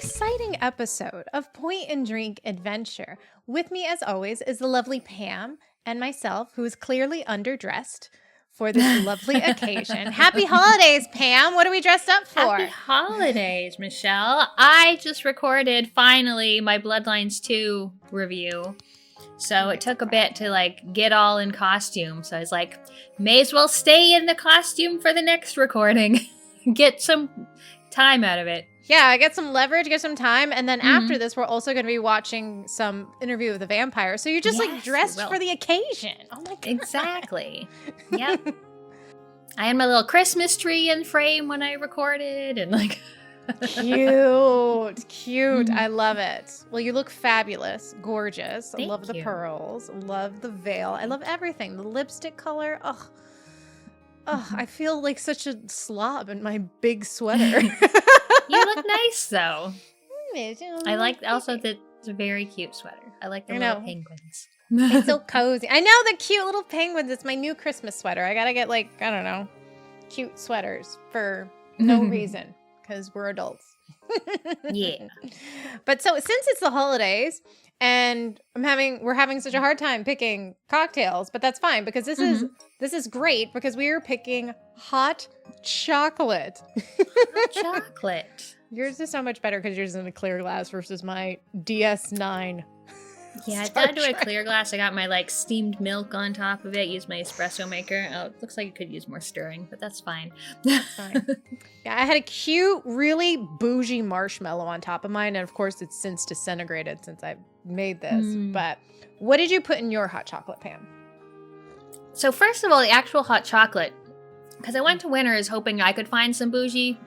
exciting episode of Point and Drink Adventure. With me, as always, is the lovely Pam and myself, who is clearly underdressed for this lovely occasion. Happy holidays, Pam. What are we dressed up for? Happy holidays, Michelle. I just recorded, finally, my Bloodlines 2 review. So it took a bit to, get all in costume. So I was like, may as well stay in the costume for the next recording. Get some time out of it. Yeah, get some leverage, get some time. And then after this, we're also going to be watching some Interview with the Vampire. So you're just dressed for the occasion. Oh my God. Exactly. Yep. I had my little Christmas tree in frame when I recorded and Cute. I love it. Well, you look fabulous, gorgeous. I love the pearls, love the veil. I love everything. The lipstick color. Oh, I feel like such a slob in my big sweater. You look nice, though. I like also the very cute sweater. I like the little penguins. It's so cozy. I know the cute little penguins. It's my new Christmas sweater. I gotta get cute sweaters for no reason because we're adults. Yeah. But so since it's the holidays and we're having such a hard time picking cocktails, but that's fine because this is great because we are picking hot chocolate. Hot chocolate. Yours is so much better because yours is in a clear glass versus my DS9. Yeah, I did do a clear glass. I got my steamed milk on top of it. Used my espresso maker. Oh, it looks like it could use more stirring, but that's fine. That's fine. Yeah, I had a cute, really bougie marshmallow on top of mine, and of course, it's since disintegrated since I made this. But what did you put in your hot chocolate, Pam? So first of all, the actual hot chocolate, because I went to Winners hoping I could find some bougie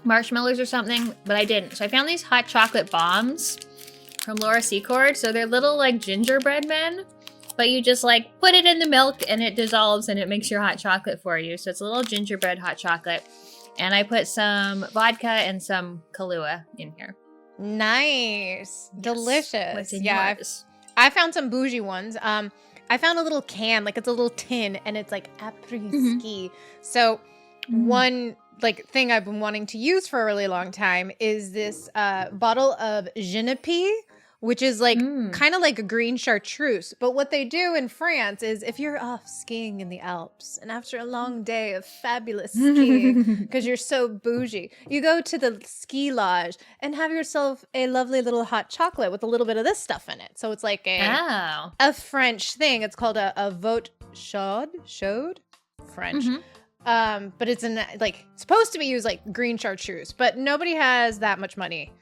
marshmallows or something, but I didn't. So I found these hot chocolate bombs from Laura Secord. So they're little gingerbread men, but you just put it in the milk and it dissolves and it makes your hot chocolate for you. So it's a little gingerbread hot chocolate. And I put some vodka and some Kahlua in here. Nice. Yes. Delicious. What's in yours? I found some bougie ones. I found a little can, it's a little tin, and it's après-ski. So one thing I've been wanting to use for a really long time is this bottle of Genepi, which is kind of like a green chartreuse. But what they do in France is if you're off skiing in the Alps and after a long day of fabulous skiing, because you're so bougie, you go to the ski lodge and have yourself a lovely little hot chocolate with a little bit of this stuff in it. So it's a French thing. It's called a vote chaude, French. But it's supposed to be used like green chartreuse, but nobody has that much money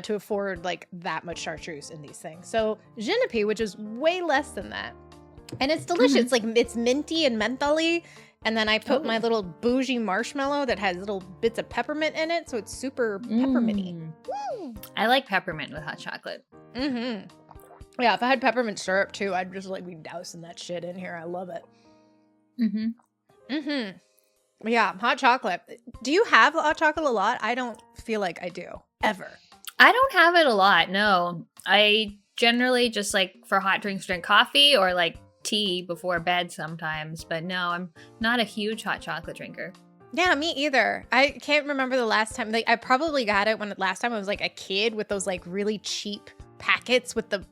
to afford that much chartreuse in these things. So Genepi, which is way less than that, and it's delicious. It's minty and mentholy, and then I put my little bougie marshmallow that has little bits of peppermint in it, so it's super pepperminty. I like peppermint with hot chocolate. Yeah, if I had peppermint syrup too, I'd just be dousing that shit in here. I love it. Yeah, hot chocolate. Do you have hot chocolate a lot? I don't feel like I do, ever. I don't have it a lot, no. I generally just for hot drinks drink coffee or tea before bed sometimes. But no, I'm not a huge hot chocolate drinker. Yeah, me either. I can't remember the last time. I probably got it when last time I was a kid with those really cheap packets with the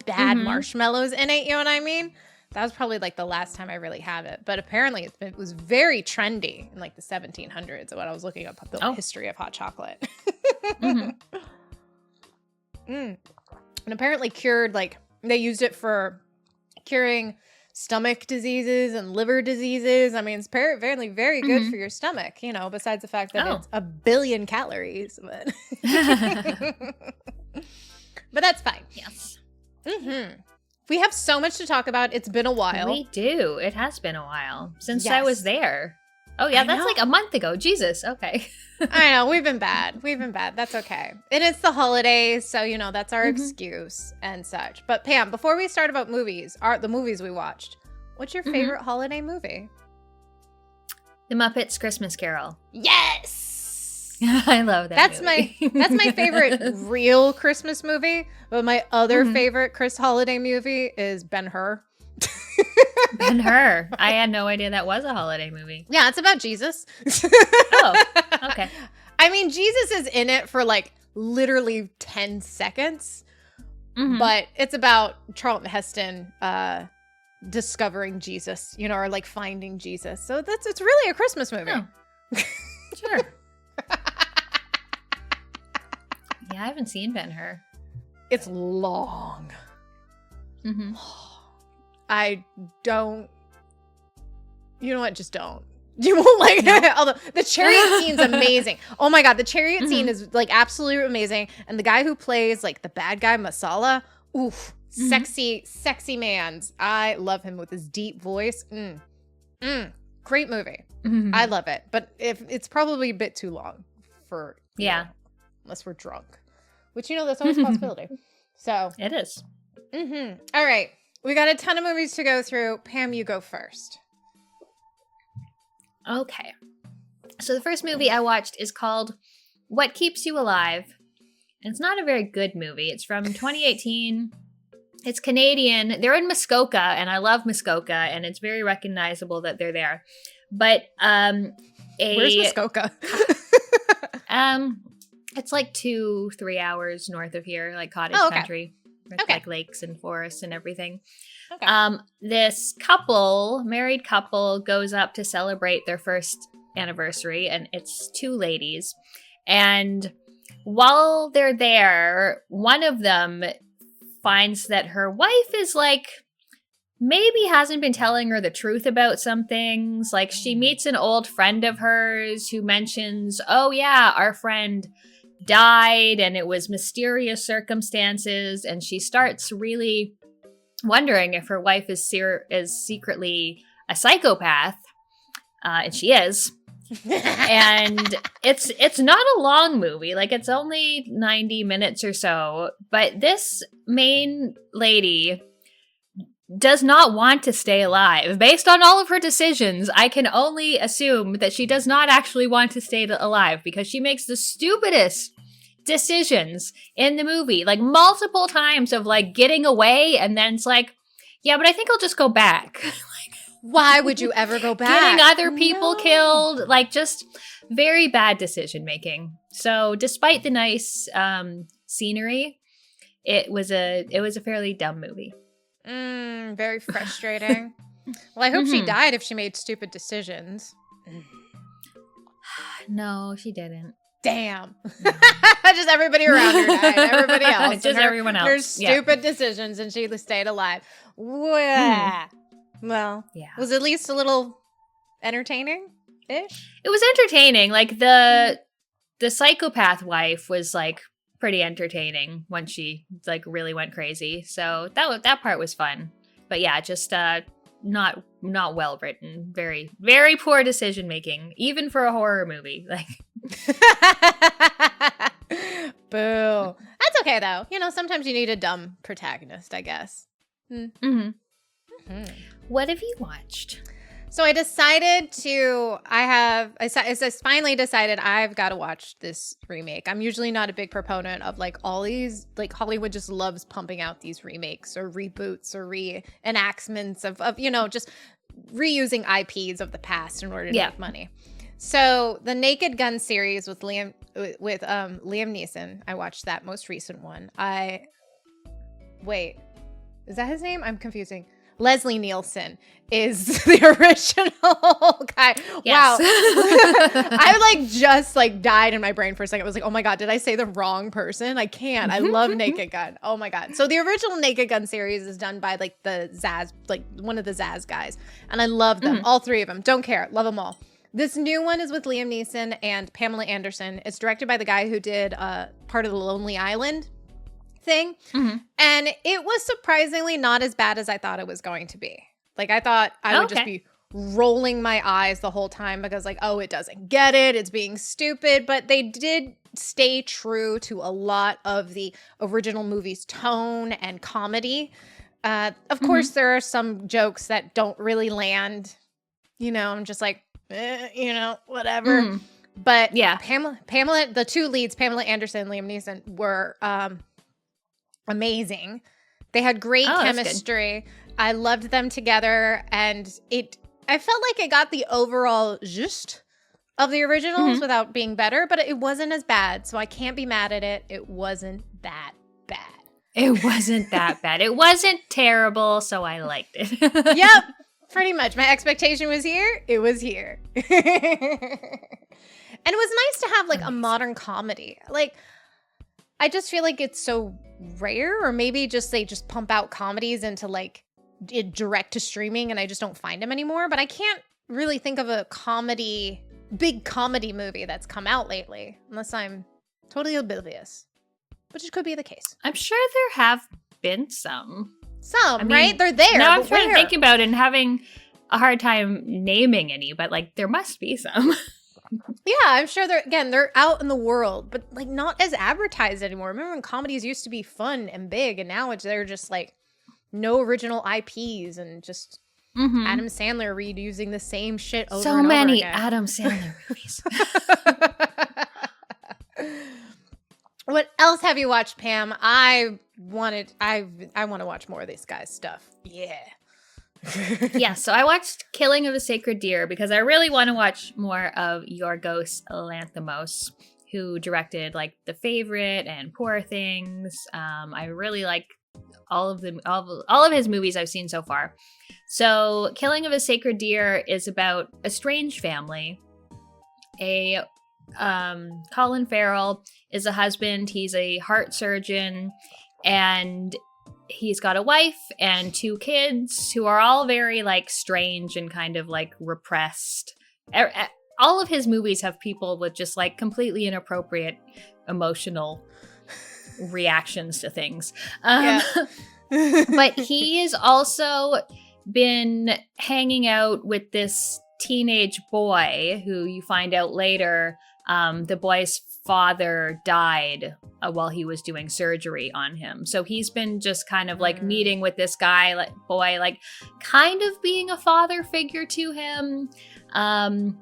bad marshmallows in it. You know what I mean? That was probably the last time I really had it. But apparently it was very trendy in the 1700s when I was looking up the history of hot chocolate. And apparently cured, they used it for curing stomach diseases and liver diseases. I mean, it's apparently very good for your stomach, besides the fact that it's 1 billion calories. But, but that's fine. Yes. We have so much to talk about. It's been a while. We do. It has been a while since I was there. Oh, yeah. That's a month ago. Jesus. Okay. I know. We've been bad. That's okay. And it's the holidays. So, that's our excuse and such. But Pam, before we start about the movies we watched, what's your favorite holiday movie? The Muppets Christmas Carol. Yes. I love that movie. That's my favorite real Christmas movie. But my other favorite holiday movie is Ben-Hur. Ben-Hur. I had no idea that was a holiday movie. Yeah, it's about Jesus. Oh, okay. I mean, Jesus is in it for literally 10 seconds. But it's about Charlton Heston discovering Jesus, you know, or like finding Jesus. So it's really a Christmas movie. Oh. Sure. Yeah, I haven't seen Ben-Hur. It's long. Mm-hmm. I don't. You know what? Just don't. You won't like it. Although the chariot scene's amazing. Oh my god, the chariot scene is like absolutely amazing. And the guy who plays like the bad guy, Masala, oof, sexy man's. I love him with his deep voice. Great movie. I love it. But if it's probably a bit too long for unless we're drunk, which you know that's always a possibility. So it is. All right, we got a ton of movies to go through. Pam, you go first. Okay. So the first movie I watched is called What Keeps You Alive. And it's not a very good movie. It's from 2018. It's Canadian. They're in Muskoka, and I love Muskoka, and it's very recognizable that they're there. But where's Muskoka? It's like 2-3 hours north of here, like cottage country. With like lakes and forests and everything. Okay. This married couple, goes up to celebrate their first anniversary, and it's two ladies. And while they're there, one of them finds that her wife is like, maybe hasn't been telling her the truth about some things. Like she meets an old friend of hers who mentions, oh yeah, our friend died and it was mysterious circumstances, and she starts really wondering if her wife is secretly a psychopath, and she is. And it's not a long movie, like it's only 90 minutes or so, but this main lady does not want to stay alive. Based on all of her decisions, I can only assume that she does not actually want to stay alive, because she makes the stupidest decisions in the movie, like multiple times of like getting away, and then it's like, yeah, but I think I'll just go back. Like, why would you ever go back? Getting other people killed, like just very bad decision making. So despite the nice scenery, it was a fairly dumb movie. Very frustrating. Well, I hope she died if she made stupid decisions. No, she didn't. Damn. Just everybody around her died. Everybody else. Just everyone else. Her stupid decisions, and she stayed alive. Well, was it at least a little entertaining-ish? It was entertaining. Like the psychopath wife was like pretty entertaining when she like really went crazy. So that part was fun. But yeah, just not well written. Very, very poor decision making, even for a horror movie. Like boo. That's okay though. You know, sometimes you need a dumb protagonist, I guess. What have you watched? So I finally decided I've got to watch this remake. I'm usually not a big proponent of like all these, like Hollywood just loves pumping out these remakes or reboots or reenactments of you know, just reusing IPs of the past in order to make money. So the Naked Gun series with Liam Neeson, I watched that most recent one. Wait, is that his name? I'm confusing. Leslie Nielsen is the original guy. Yes. Wow. I like just like died in my brain for a second. I was like, oh my God, did I say the wrong person? I can't. I love Naked Gun. Oh my God. So the original Naked Gun series is done by like the Zaz, like one of the Zaz guys. And I love them. All three of them. Don't care. Love them all. This new one is with Liam Neeson and Pamela Anderson. It's directed by the guy who did part of the Lonely Island thing. And it was surprisingly not as bad as I thought it was going to be. Like I thought I would just be rolling my eyes the whole time because like, oh, it doesn't get it. It's being stupid. But they did stay true to a lot of the original movie's tone and comedy. Of course, there are some jokes that don't really land. You know, I'm just like, you know, whatever. But yeah, Pamela, the two leads, Pamela Anderson and Liam Neeson, were amazing. They had great chemistry. I loved them together, and I felt like it got the overall gist of the originals without being better, but it wasn't as bad, so I can't be mad at it. It wasn't that bad. It wasn't that bad. It wasn't terrible, so I liked it. Yep, pretty much. My expectation was here. It was here. And it was nice to have like a modern comedy. Like, I just feel like it's so rare, or maybe just they just pump out comedies into like direct to streaming, and I just don't find them anymore. But I can't really think of a big comedy movie that's come out lately, unless I'm totally oblivious, which could be the case. I'm sure there have been some. Right? They're there. Now I'm trying to think about it and having a hard time naming any, but like there must be some. Yeah, I'm sure they're out in the world, but like not as advertised anymore. Remember when comedies used to be fun and big, and now they're just like no original IPs and just Adam Sandler reusing the same shit over and over again. So many Adam Sandler movies. What else have you watched, Pam? I want to watch more of this guy's stuff. Yeah. Yeah, so I watched Killing of a Sacred Deer because I really want to watch more of Yorgos Lanthimos, who directed like The Favorite and Poor Things. I really like all of his movies I've seen so far. So Killing of a Sacred Deer is about a strange family. Colin Farrell is a husband. He's a heart surgeon, and he's got a wife and 2 kids who are all very like strange and kind of like repressed. All of his movies have people with just like completely inappropriate emotional reactions to things. But he has also been hanging out with this teenage boy who you find out later, the boy's father died while he was doing surgery on him. So he's been just kind of like meeting with this guy, like boy, like kind of being a father figure to him. And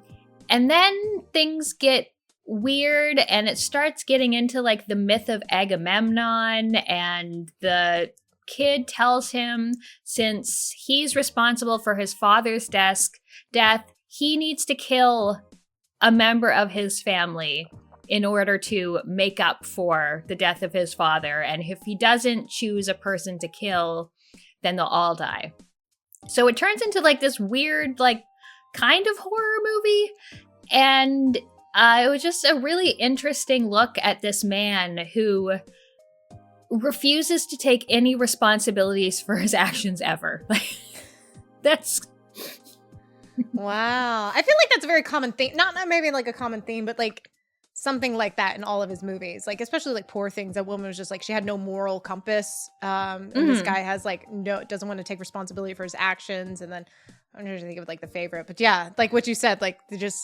then things get weird and it starts getting into like the myth of Agamemnon, and the kid tells him since he's responsible for his father's death, he needs to kill a member of his family in order to make up for the death of his father. And if he doesn't choose a person to kill, then they'll all die. So it turns into like this weird, like kind of horror movie. And it was just a really interesting look at this man who refuses to take any responsibilities for his actions ever. Like, that's... Wow. I feel like that's a very common thing. Not maybe like a common theme, but like something like that in all of his movies. Like especially like Poor Things, that woman was just like, she had no moral compass. And this guy has like doesn't want to take responsibility for his actions. And then I'm trying to think of like The Favorite. But yeah, like what you said, like they're just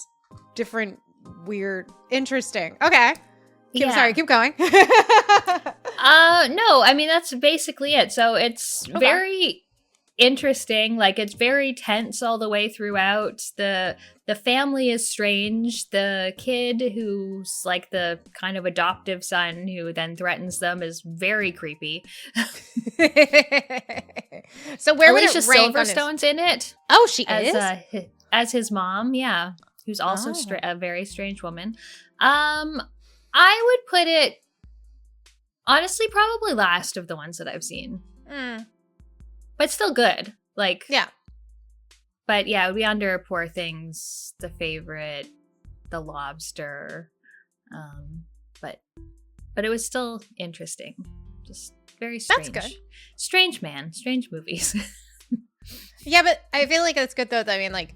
different, weird, interesting. Okay. Sorry, keep going. No, I mean that's basically it. So it's very interesting, like it's very tense all the way throughout. The family is strange. The kid who's like the kind of adoptive son who then threatens them is very creepy. So where would Alicia it rank Silverstone's in it? Oh, she is as his mom, yeah, who's also a very strange woman. I would put it honestly probably last of the ones that I've seen. But still good. Like, yeah. But yeah, it would be under Poor Things, The Favorite, The Lobster. But it was still interesting. Just very strange. That's good. Strange man. Strange movies. Yeah, but I feel like it's good though. I mean, like,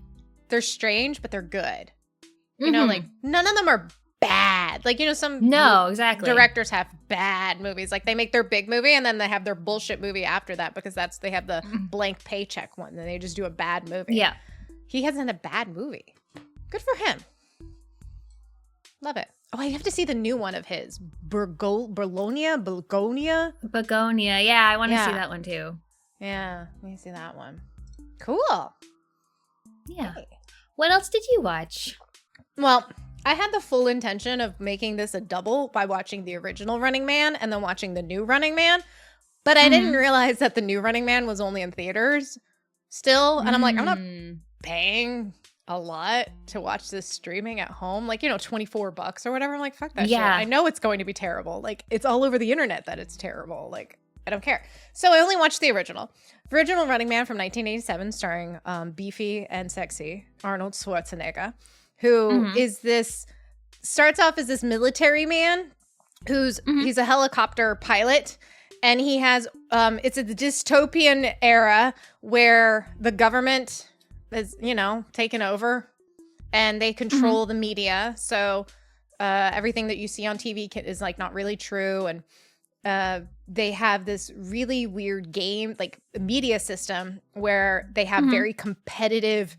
they're strange, but they're good. You know, like, none of them are bad. Like, you know, some directors have bad movies. Like they make their big movie and then they have their bullshit movie after that because they have the blank paycheck one and they just do a bad movie. Yeah. He hasn't a bad movie. Good for him. Love it. Oh, I have to see the new one of his. Begonia? Yeah, I want to see that one too. Yeah, let me see that one. Cool. Yeah. Hey. What else did you watch? Well, I had the full intention of making this a double by watching the original Running Man and then watching the new Running Man. But I didn't realize that the new Running Man was only in theaters still. And I'm like, I'm not paying a lot to watch this streaming at home, like, $24 or whatever. I'm like, fuck that shit. Yeah. I know it's going to be terrible. Like, it's all over the internet that it's terrible. Like, I don't care. So I only watched the original Running Man from 1987, starring beefy and sexy Arnold Schwarzenegger, who starts off as this military man he's a helicopter pilot, and he has it's a dystopian era where the government is, taken over, and they control the media. So everything that you see on TV is like not really true, and they have this really weird game, like media system, where they have very competitive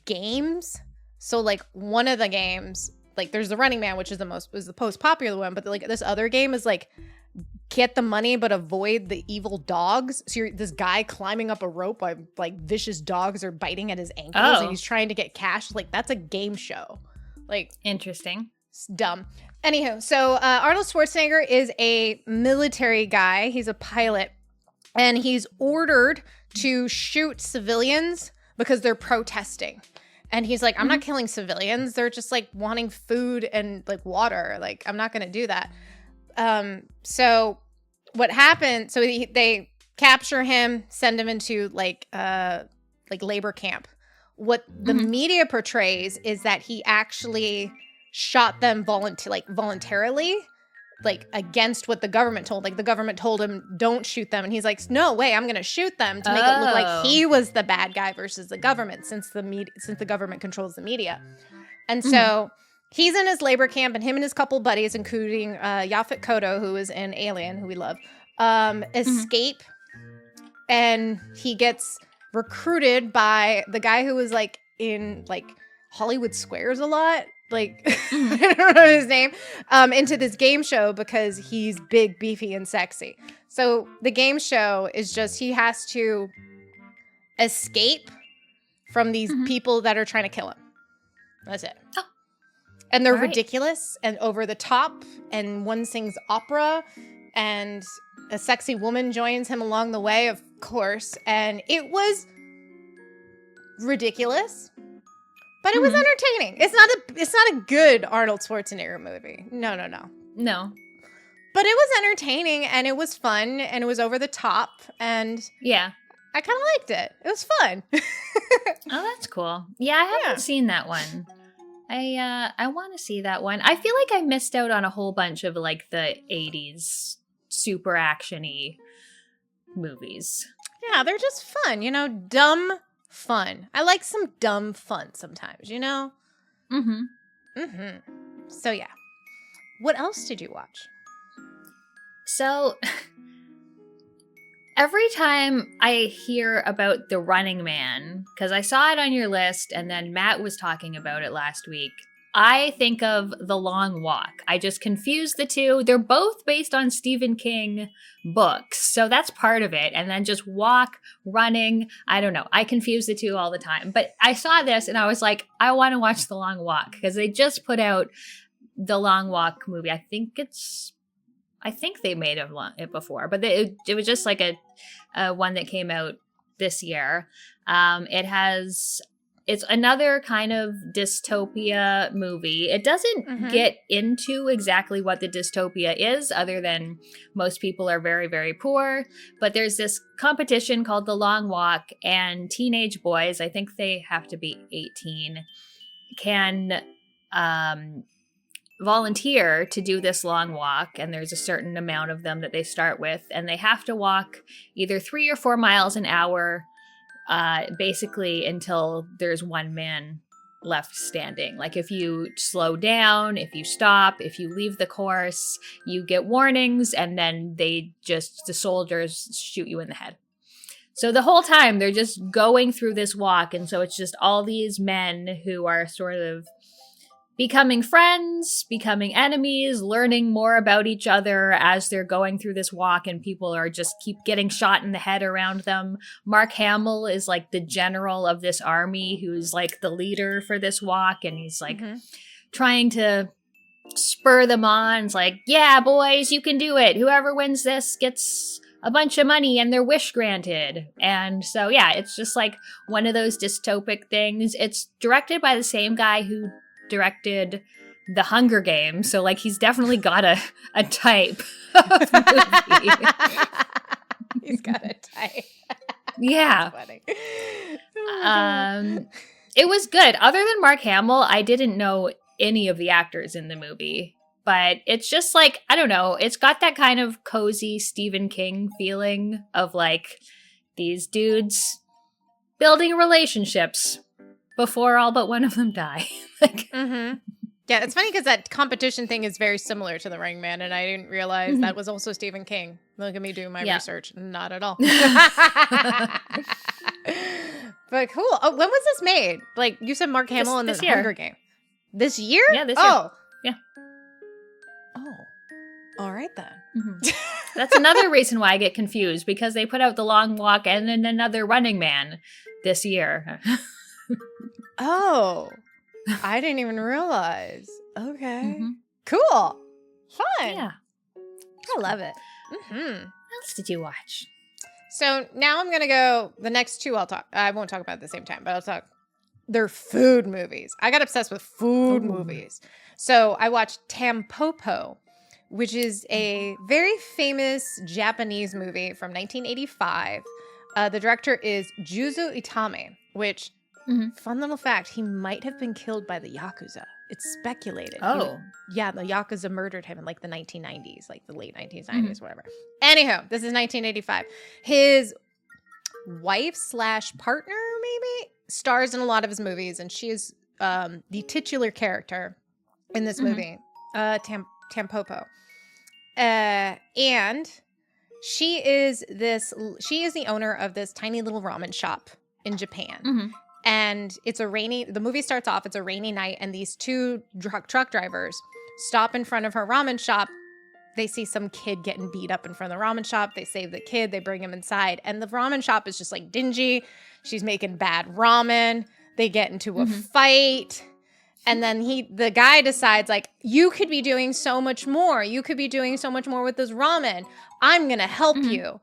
games. So like one of the games, like there's the Running Man, which is the most popular one, but like this other game is like get the money but avoid the evil dogs. So you're this guy climbing up a rope while like vicious dogs are biting at his ankles, and he's trying to get cash. Like that's a game show. Like interesting. It's dumb. Anywho, so Arnold Schwarzenegger is a military guy. He's a pilot, and he's ordered to shoot civilians because they're protesting. And he's like, I'm not killing civilians. They're just like wanting food and like water. Like, I'm not going to do that. So what happened? So they capture him, send him into like labor camp. What the media portrays is that he actually shot them voluntarily, like against what the government told. Like the government told him, don't shoot them. And he's like, no way, I'm going to shoot them to make it look like he was the bad guy versus the government, since the government controls the media. And so he's in his labor camp, and him and his couple buddies, including Yaphet Kotto, who is in Alien, who we love, escape. And he gets recruited by the guy who was like in like Hollywood Squares a lot. Like, I don't know his name, into this game show because he's big, beefy, and sexy. So the game show is just he has to escape from these people that are trying to kill him. That's it. Oh. And they're ridiculous and over the top, and one sings opera, and a sexy woman joins him along the way, of course. And it was ridiculous. But it was entertaining. It's not a good Arnold Schwarzenegger movie. No. But it was entertaining, and it was fun, and it was over the top, and yeah, I kind of liked it. It was fun. Oh, that's cool. Yeah, I haven't seen that one. I want to see that one. I feel like I missed out on a whole bunch of like the 80s super action-y movies. Yeah, they're just fun, dumb fun. I like some dumb fun sometimes, So yeah. What else did you watch? So every time I hear about The Running Man, because I saw it on your list and then Matt was talking about it last week, I think of The Long Walk. I just confuse the two. They're both based on Stephen King books, so that's part of it. And then just walk, running, I don't know. I confuse the two all the time. But I saw this and I was like, I want to watch The Long Walk, because they just put out The Long Walk movie. I think they made it before, but it was just like a one that came out this year. It's another kind of dystopia movie. It doesn't get into exactly what the dystopia is, other than most people are very, very poor. But there's this competition called The Long Walk, and teenage boys, I think they have to be 18, can volunteer to do this long walk. And there's a certain amount of them that they start with. And they have to walk either 3 or 4 miles an hour, basically until there's one man left standing. Like if you slow down, if you stop, if you leave the course, you get warnings, and then the soldiers shoot you in the head. So the whole time they're just going through this walk, and so it's just all these men who are sort of becoming friends, becoming enemies, learning more about each other as they're going through this walk, and people are just keep getting shot in the head around them. Mark Hamill is like the general of this army who's like the leader for this walk, and he's like trying to spur them on. It's like, yeah, boys, you can do it. Whoever wins this gets a bunch of money and their wish granted. And so, yeah, it's just like one of those dystopic things. It's directed by the same guy who directed The Hunger Games. So, like, he's definitely got a type of movie. He's got a type. Yeah. That's funny. Oh it was good. Other than Mark Hamill, I didn't know any of the actors in the movie. But it's just like, I don't know, it's got that kind of cozy Stephen King feeling of like these dudes building relationships before all but one of them die. Yeah, it's funny because that competition thing is very similar to The Running Man, and I didn't realize that was also Stephen King. Look at me doing my research. Not at all. But cool. Oh, when was this made? Like, you said Mark Hamill in The Hunger Game. This year? Yeah, this year. Oh. Yeah. Oh. All right, then. That's another reason why I get confused, because they put out The Long Walk and then another Running Man this year. Oh. I didn't even realize. Okay. Cool. Fun. Yeah. I love it. What else did you watch? So now I'm going to go, the next two I won't talk about at the same time, but I'll talk. They're food movies. I got obsessed with food movies. So I watched Tampopo, which is a very famous Japanese movie from 1985. The director is Juzo Itame, which, fun little fact, he might have been killed by the Yakuza. It's speculated. Oh. The Yakuza murdered him in like the 1990s, like the late 1990s, whatever. Anyhow, this is 1985. His wife/partner, maybe, stars in a lot of his movies, and she is the titular character in this movie, Tampopo. And she is the owner of this tiny little ramen shop in Japan. And the movie starts off, it's a rainy night, and these two truck drivers stop in front of her ramen shop. They see some kid getting beat up in front of the ramen shop. They save the kid, they bring him inside, and the ramen shop is just like dingy. She's making bad ramen. They get into a fight. And then the guy decides, like, you could be doing so much more. You could be doing so much more with this ramen. I'm going to help you.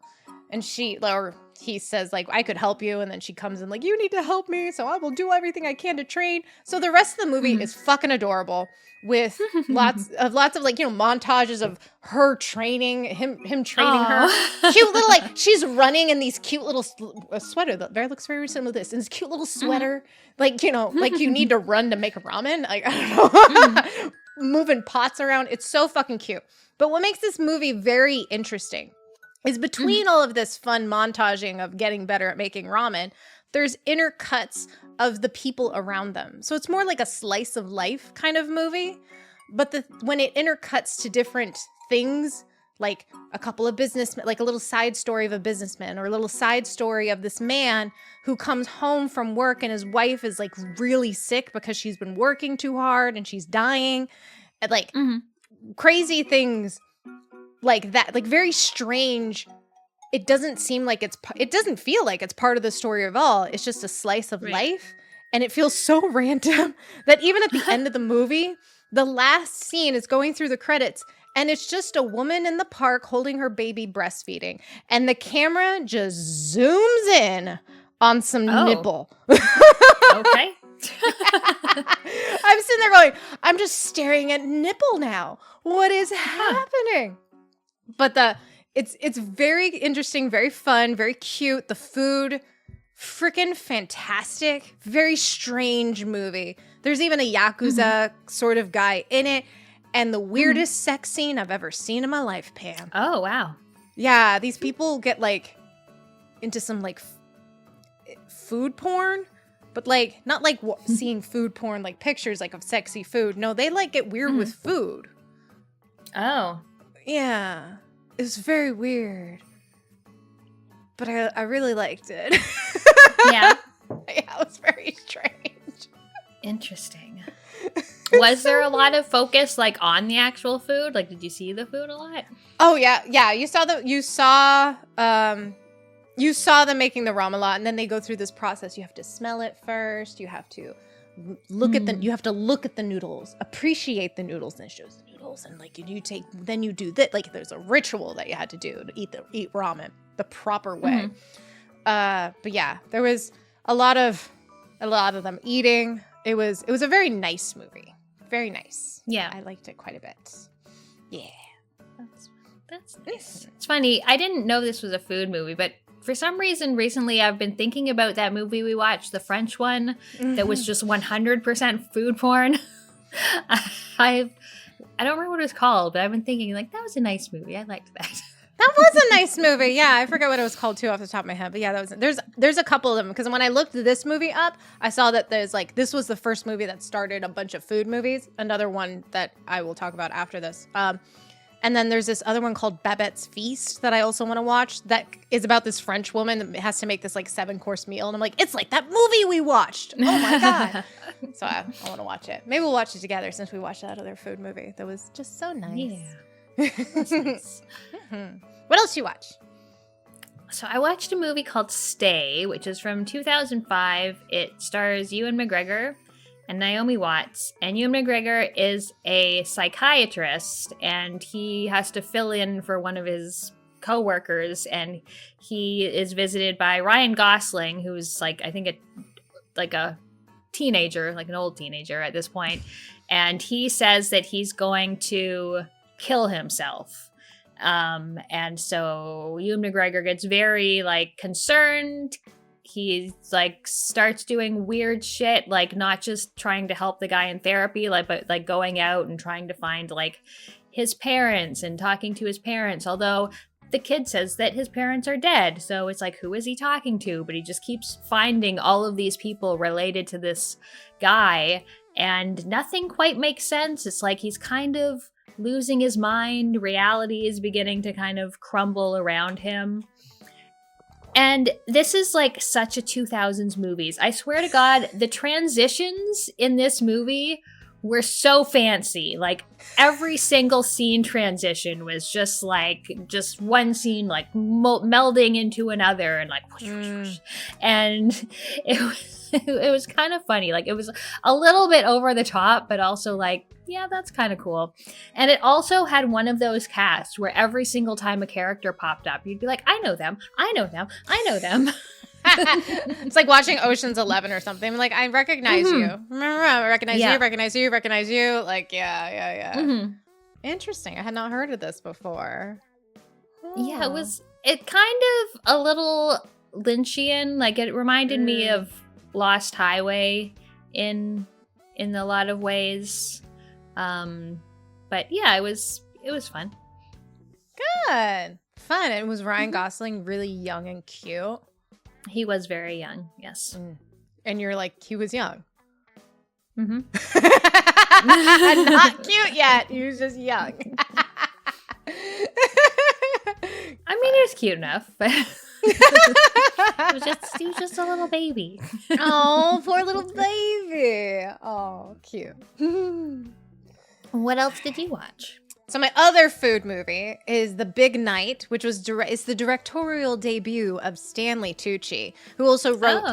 And he says, like, I could help you. And then she comes in like, you need to help me. So I will do everything I can to train. So the rest of the movie is fucking adorable, with lots of like, montages of her training, him training her. Cute little, like, she's running in these cute little sweater that looks very similar to this. And this cute little sweater, like, like you need to run to make a ramen. Like, I don't know. Moving pots around. It's so fucking cute. But what makes this movie very interesting is between all of this fun montaging of getting better at making ramen, there's inner cuts of the people around them. So it's more like a slice of life kind of movie. But when it intercuts to different things, like a couple of businessmen, like a little side story of a businessman, or a little side story of this man who comes home from work and his wife is like really sick because she's been working too hard and she's dying. And like crazy things like that, like very strange. It doesn't feel like it's part of the story at all. It's just a slice of life. And it feels so random that even at the end of the movie, the last scene is going through the credits and it's just a woman in the park holding her baby breastfeeding. And the camera just zooms in on some nipple. Okay. I'm sitting there going, I'm just staring at nipple now. What is happening? But it's very interesting, very fun, very cute. The food, freaking fantastic. Very strange movie. There's even a Yakuza sort of guy in it. And the weirdest sex scene I've ever seen in my life, Pam. Oh, wow. Yeah, these people get like into some like food porn. But like, not like seeing food porn, like pictures like of sexy food. No, they like get weird with food. Oh. Yeah. It was very weird. But I really liked it. Yeah. Yeah, it was very strange. Interesting. Was there a lot of focus like on the actual food? Like, did you see the food a lot? Oh yeah. Yeah. You saw them making the ramen a lot, and then they go through this process. You have to smell it first. You have to look at the noodles, appreciate the noodles, and it shows the noodles. noodles and like then you do that. Like there's a ritual that you had to do to eat ramen the proper way. But yeah, there was a lot of them eating. It was a very nice movie. Very nice. Yeah. I liked it quite a bit. Yeah. That's nice. It's funny. I didn't know this was a food movie, but for some reason recently I've been thinking about that movie we watched, the French one, that was just 100% food porn. I don't remember what it was called, but I've been thinking like that was a nice movie. I liked that. That was a nice movie. Yeah, I forget what it was called too off the top of my head. But yeah, there's a couple of them because when I looked this movie up, I saw that this was the first movie that started a bunch of food movies. Another one that I will talk about after this. And then there's this other one called Babette's Feast that I also want to watch that is about this French woman that has to make this like 7-course meal. And I'm like, it's like that movie we watched. Oh my God. So I want to watch it. Maybe we'll watch it together since we watched that other food movie. That was just so nice. Yeah. That's nice. What else you watch? So I watched a movie called Stay, which is from 2005. It stars Ewan McGregor and Naomi Watts. And Ewan McGregor is a psychiatrist, and he has to fill in for one of his co-workers, and he is visited by Ryan Gosling, who's like, I think a teenager, like an old teenager at this point. And he says that he's going to kill himself. And so Ewan McGregor gets very like concerned. He like starts doing weird shit, like not just trying to help the guy in therapy, but like going out and trying to find like his parents and talking to his parents. Although the kid says that his parents are dead. So it's like, who is he talking to? But he just keeps finding all of these people related to this guy, and nothing quite makes sense. It's like he's kind of losing his mind. Reality is beginning to kind of crumble around him. And this is like such a 2000s movies. I swear to God, the transitions in this movie were so fancy. Like every single scene transition was just one scene like melding into another and like whoosh, whoosh, whoosh. And it was kind of funny. Like it was a little bit over the top, but also like, yeah, that's kind of cool. And it also had one of those casts where every single time a character popped up, you'd be like, I know them. I know them. I know them. It's like watching Ocean's 11 or something. I'm like, I recognize you. Remember, I recognize you. Like, yeah. Mm-hmm. Interesting. I had not heard of this before. Yeah, it kind of a little Lynchian. Like it reminded me of Lost Highway in a lot of ways. But yeah, it was fun. Good. Fun. And was Ryan Gosling really young and cute? He was very young, yes. And you're like, he was young. Mm-hmm. Not cute yet. He was just young. I mean, he was cute enough, but he was just a little baby. Oh, poor little baby. Oh, cute. What else did you watch? So my other food movie is The Big Night, which was it's the directorial debut of Stanley Tucci, who also wrote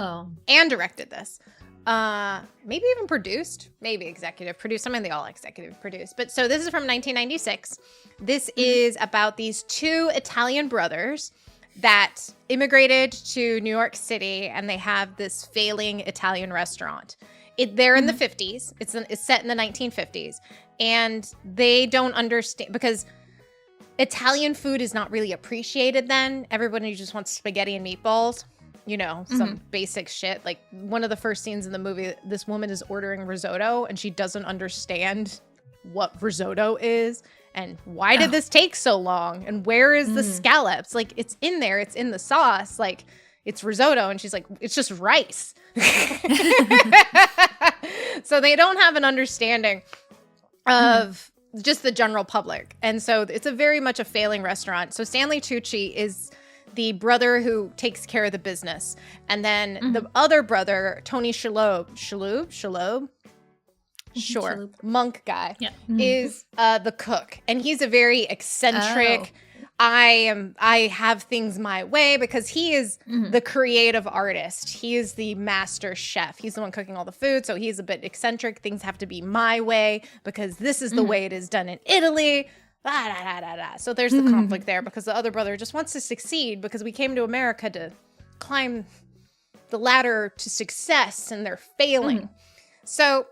and directed this. Maybe even produced, maybe executive produced. I mean, they all executive produced. But so this is from 1996. This is about these two Italian brothers that immigrated to New York City, and they have this failing Italian restaurant. They're in the 50s. It's set in the 1950s. And they don't understand because Italian food is not really appreciated then. Everybody just wants spaghetti and meatballs, some basic shit. Like one of the first scenes in the movie, this woman is ordering risotto and she doesn't understand what risotto is and why did this take so long and where is the scallops? Like it's in there, it's in the sauce, like it's risotto, and she's like, it's just rice. So they don't have an understanding of just the general public. And so it's a very much a failing restaurant. So Stanley Tucci is the brother who takes care of the business. And then the other brother, Tony Shalhoub, monk guy, is the cook. And he's a very eccentric, I have things my way, because he is the creative artist. He is the master chef. He's the one cooking all the food, so he's a bit eccentric. Things have to be my way because this is the way it is done in Italy. So there's the conflict there, because the other brother just wants to succeed, because we came to America to climb the ladder to success, and they're failing. So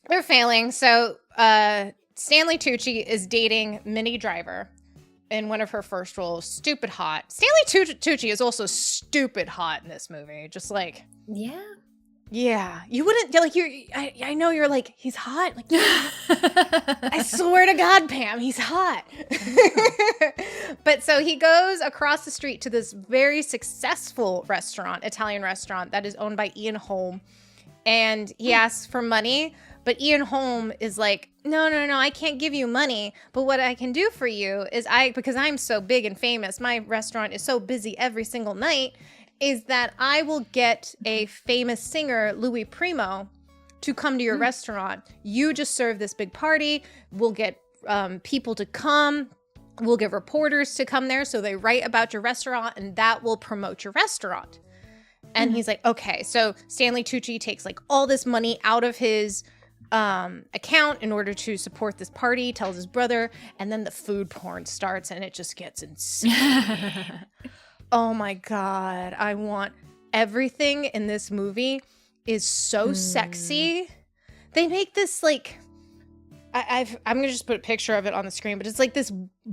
they're failing. So Stanley Tucci is dating Minnie Driver in one of her first roles. Stupid hot. Stanley Tucci is also stupid hot in this movie. Just like, yeah, you wouldn't like I know you're like, he's hot. Like, I swear to God, Pam, he's hot. But so he goes across the street to this very successful restaurant, Italian restaurant, that is owned by Ian Holm, and he asks for money. But Ian Holm is like, no, I can't give you money. But what I can do for you is because I'm so big and famous, my restaurant is so busy every single night, is that I will get a famous singer, Louis Primo, to come to your restaurant. You just serve this big party. We'll get people to come. We'll get reporters to come there so they write about your restaurant, and that will promote your restaurant. And he's like, okay. So Stanley Tucci takes like all this money out of his account in order to support this party, tells his brother, and then the food porn starts, and it just gets insane. Oh my God. I want everything in this movie is so sexy. They make this like, I'm going to just put a picture of it on the screen, but it's like this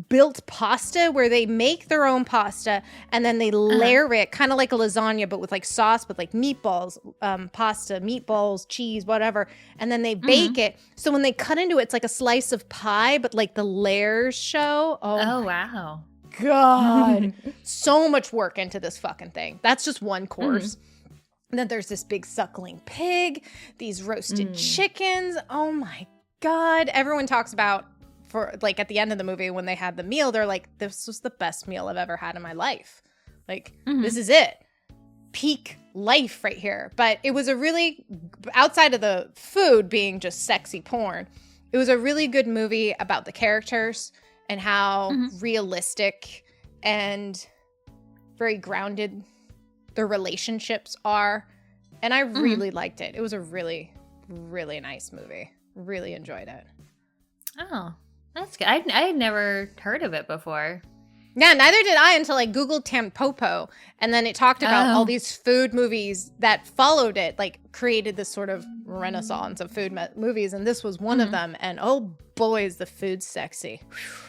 built pasta where they make their own pasta and then they layer it kind of like a lasagna, but with like sauce, with like meatballs, pasta, meatballs, cheese, whatever. And then they bake it. So when they cut into it, it's like a slice of pie, but like the layers show. Oh wow. God. So much work into this fucking thing. That's just one course. And then there's this big suckling pig, these roasted chickens. Oh my God. Everyone talks about, for like at the end of the movie when they had the meal, they're like, this was the best meal I've ever had in my life. Like, this is it. Peak life right here. But it was a really, outside of the food being just sexy porn, it was a really good movie about the characters and how realistic and very grounded their relationships are. And I really liked it. It was a really, really nice movie. Really enjoyed it. Oh, that's good. I had never heard of it before. Yeah, neither did I until I Googled Tampopo. And then it talked about all these food movies that followed it, like created this sort of renaissance of food movies. And this was one of them. And oh boy, is the food sexy. Whew.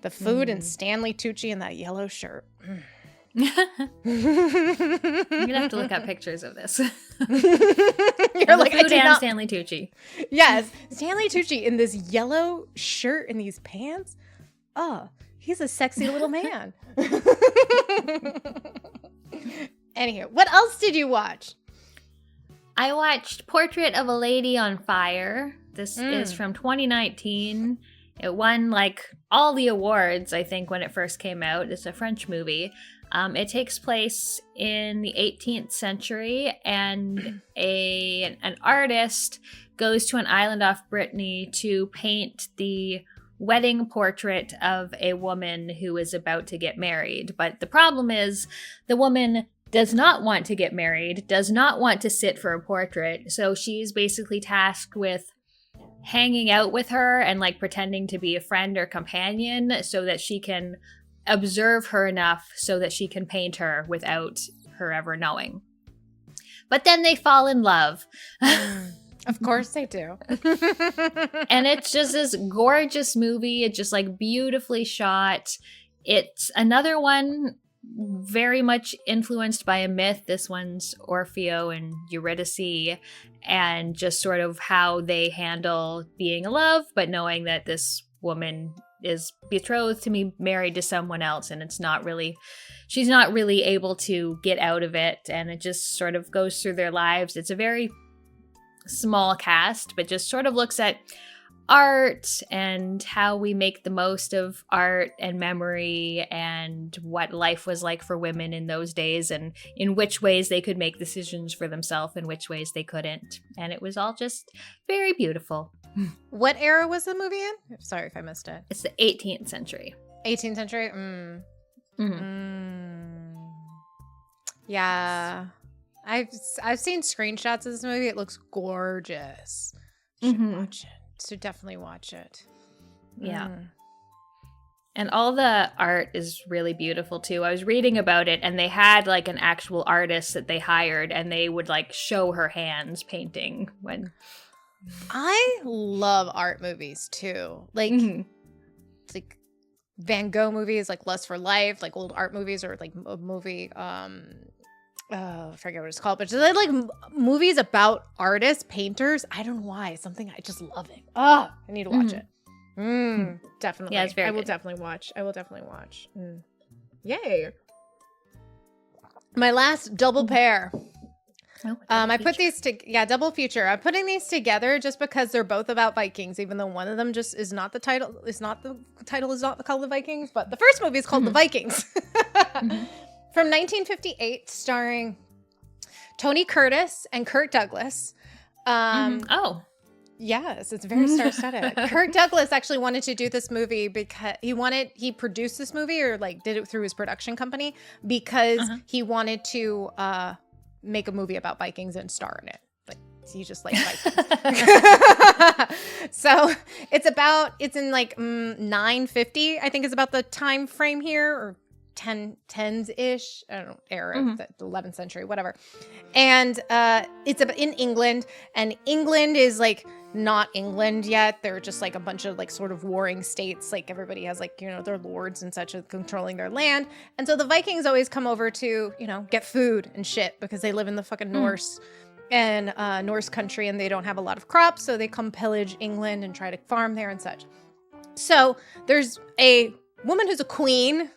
The food and Stanley Tucci in that yellow shirt. You're gonna have to look up pictures of this. You're like, food and Stanley Tucci. Yes, Stanley Tucci in this yellow shirt and these pants. Oh, he's a sexy little man. Anywho, what else did you watch? I watched Portrait of a Lady on Fire. This is from 2019. It won like all the awards, I think, when it first came out. It's a French movie. It takes place in the 18th century, and an artist goes to an island off Brittany to paint the wedding portrait of a woman who is about to get married. But the problem is the woman does not want to get married, does not want to sit for a portrait, so she's basically tasked with hanging out with her and like pretending to be a friend or companion so that she can observe her enough so that she can paint her without her ever knowing. But then they fall in love. Of course they do. And it's just this gorgeous movie. It's just like beautifully shot. It's another one very much influenced by a myth. This one's Orfeo and Eurydice, and just sort of how they handle being in love, but knowing that this woman is betrothed to be married to someone else, and she's not really able to get out of it, and it just sort of goes through their lives. It's a very small cast, but just sort of looks at art and how we make the most of art and memory and what life was like for women in those days and in which ways they could make decisions for themselves and which ways they couldn't. And it was all just very beautiful. What era was the movie in? Sorry if I missed it. It's the 18th century. 18th century. Yeah, I've seen screenshots of this movie. It looks gorgeous. Should watch it. Should definitely watch it. Yeah. And all the art is really beautiful too. I was reading about it, and they had like an actual artist that they hired, and they would like show her hands painting when. I love art movies too. Like, it's like Van Gogh movies, like Lust for Life, like old art movies, or like a movie. I forget what it's called, but just like movies about artists, painters. I don't know why. Something I just love it. Oh, I need to watch it. Definitely. Yeah, it's very I will good. definitely watch. Yay. My last double pair. I put these double feature. I'm putting these together just because they're both about Vikings, even though one of them just is not the title. Is not called the Vikings, but the first movie is called The Vikings. From 1958, starring Tony Curtis and Kirk Douglas. Yes, it's very star-studded. Kirk Douglas actually wanted to do this movie because he produced this movie, or like did it through his production company, because he wanted to make a movie about Vikings and star in it. Like, he just likes Vikings. So it's in like 950, I think is about the time frame here, or 10s-ish, I don't know, era, the 11th century, whatever. And it's in England, and England is like not England yet. They're just like a bunch of like sort of warring states. Like everybody has like, you know, their lords and such controlling their land. And so the Vikings always come over to, you know, get food and shit because they live in the fucking Norse and Norse country, and they don't have a lot of crops. So they come pillage England and try to farm there and such. So there's a woman who's a queen,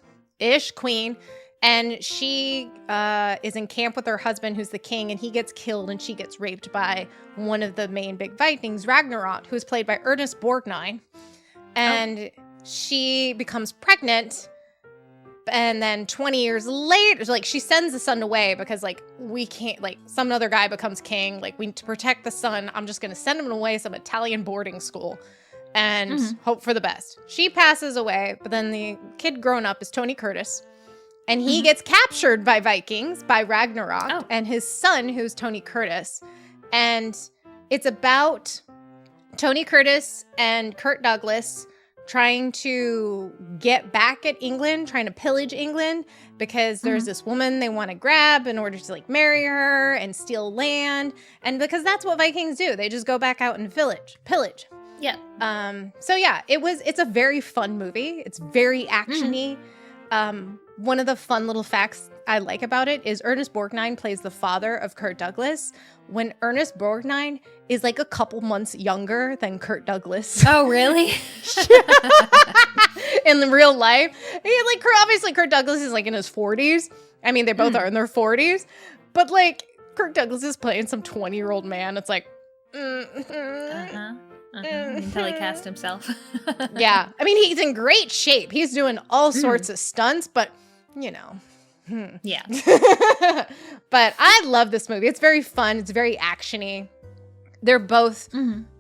and she is in camp with her husband, who's the king, and he gets killed, and she gets raped by one of the main big Vikings, Ragnarok, who's played by Ernest Borgnine. And she becomes pregnant, and then 20 years later, like, she sends the son away because, like, we can't, like, some other guy becomes king. Like, to protect the son, I'm just going to send him away to some Italian boarding school and hope for the best. She passes away, but then the kid grown up is Tony Curtis. And he gets captured by Vikings, by Ragnarok, and his son, who's Tony Curtis. And it's about Tony Curtis and Kirk Douglas trying to get back at England, trying to pillage England, because there's this woman they want to grab in order to, like, marry her and steal land. And because that's what Vikings do. They just go back out and pillage. Yeah. So yeah, it's a very fun movie. It's very actiony. One of the fun little facts I like about it is Ernest Borgnine plays the father of Kirk Douglas, when Ernest Borgnine is like a couple months younger than Kirk Douglas. Oh, really? In the real life. Obviously Kirk Douglas is like in his 40s. I mean, they both are in their 40s. But like, Kirk Douglas is playing some 20-year-old man. It's like, Until he cast himself. Yeah. I mean, he's in great shape. He's doing all sorts of stunts, but, you know. Yeah. But I love this movie. It's very fun. It's very actiony. They're both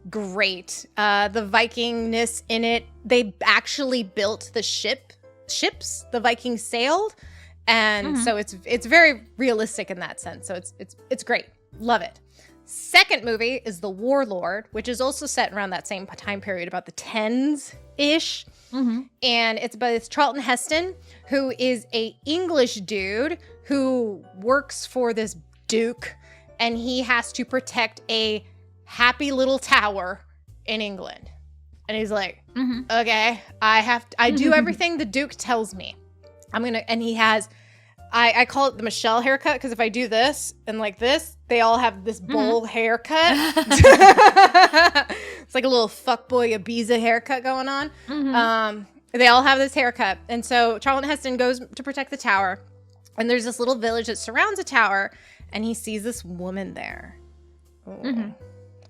great. The Vikingness in it, they actually built the ships the Vikings sailed. And so it's very realistic in that sense. So it's great. Love it. Second movie is The Warlord, which is also set around that same time period, about the 10s-ish. And it's Charlton Heston, who is a English dude who works for this duke, and he has to protect a happy little tower in England. And he's like, okay, I do everything the duke tells me. And he has, I call it the Michelle haircut, because if I do this and like this, they all have this bowl haircut. It's like a little fuckboy Ibiza haircut going on. They all have this haircut. And so Charlton Heston goes to protect the tower. And there's this little village that surrounds the tower. And he sees this woman there.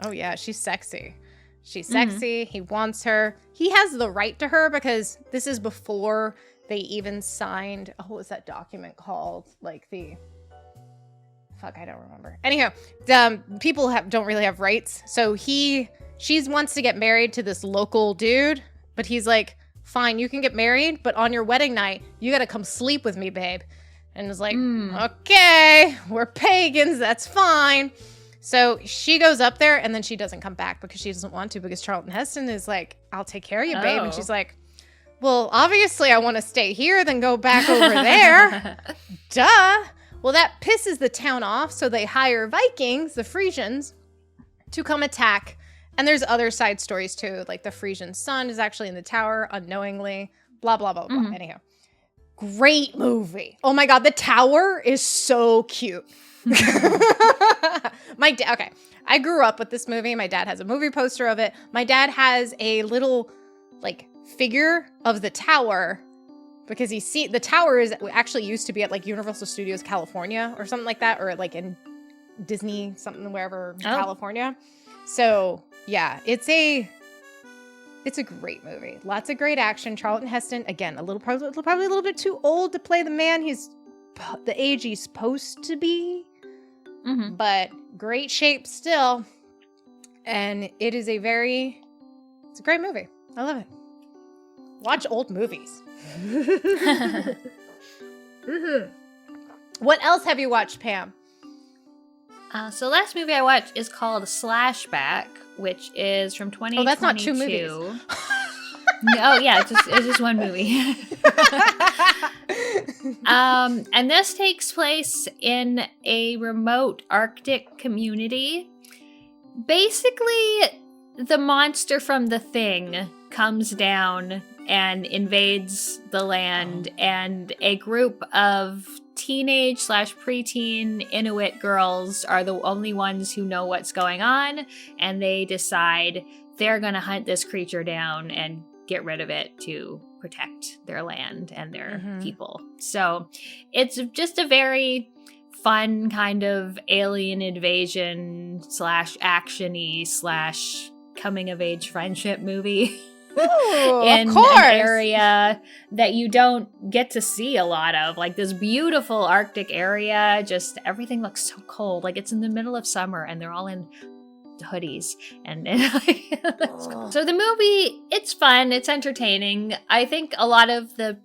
Oh, yeah, she's sexy. She's sexy. He wants her. He has the right to her because this is before they even signed, what was that document called? Like I don't remember. Anyhow, people don't really have rights. So she wants to get married to this local dude, but he's like, fine, you can get married, but on your wedding night, you got to come sleep with me, babe. And it's like, okay, we're pagans, that's fine. So she goes up there, and then she doesn't come back because she doesn't want to, because Charlton Heston is like, I'll take care of you, babe. And she's like, well, obviously I want to stay here, then go back over there. Duh. Well, that pisses the town off, so they hire Vikings, the Frisians, to come attack. And there's other side stories, too. Like, the Frisian son is actually in the tower unknowingly. Blah, blah, blah, blah. Anyhow. Great movie. Oh, my God. The tower is so cute. Okay. I grew up with this movie. My dad has a movie poster of it. My dad has a little, like, figure of the tower because the tower is actually used to be at, like, Universal Studios California or something like that, or, like, in Disney, something wherever, California. So, yeah, it's a great movie. Lots of great action. Charlton Heston, again, probably a little bit too old to play the man. He's the age he's supposed to be, but great shape still. And it's a great movie. I love it. Watch old movies. What else have you watched, Pam? So the last movie I watched is called Slashback, which is from 2022. Oh, that's not 2 movies. No, yeah, it's just one movie. And this takes place in a remote Arctic community. Basically, the monster from The Thing comes down and invades the land, and a group of teenage/preteen Inuit girls are the only ones who know what's going on, and they decide they're going to hunt this creature down and get rid of it to protect their land and their people. So it's just a very fun kind of alien invasion /action-y /coming-of-age friendship movie. Ooh, in of course. An area that you don't get to see a lot of, like this beautiful Arctic area. Just everything looks so cold, like it's in the middle of summer, and they're all in hoodies. And so the movie, it's fun, it's entertaining. I think a lot of the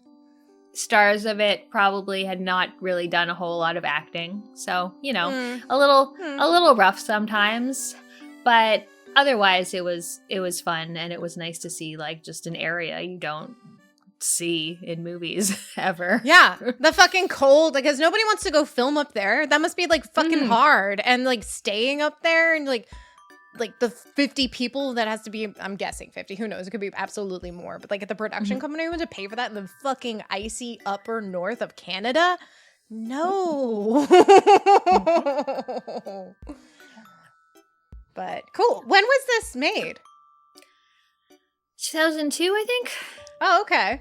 stars of it probably had not really done a whole lot of acting, so a little rough sometimes, but otherwise, it was fun, and it was nice to see, like, just an area you don't see in movies ever. Yeah, the fucking cold, because nobody wants to go film up there. That must be, like, fucking hard. And, like, staying up there and, like the 50 people that has to be, I'm guessing 50, who knows? It could be absolutely more. But, like, at the production company, would to pay for that in the fucking icy upper north of Canada? No. But cool. When was this made? 2002, I think. Oh, okay.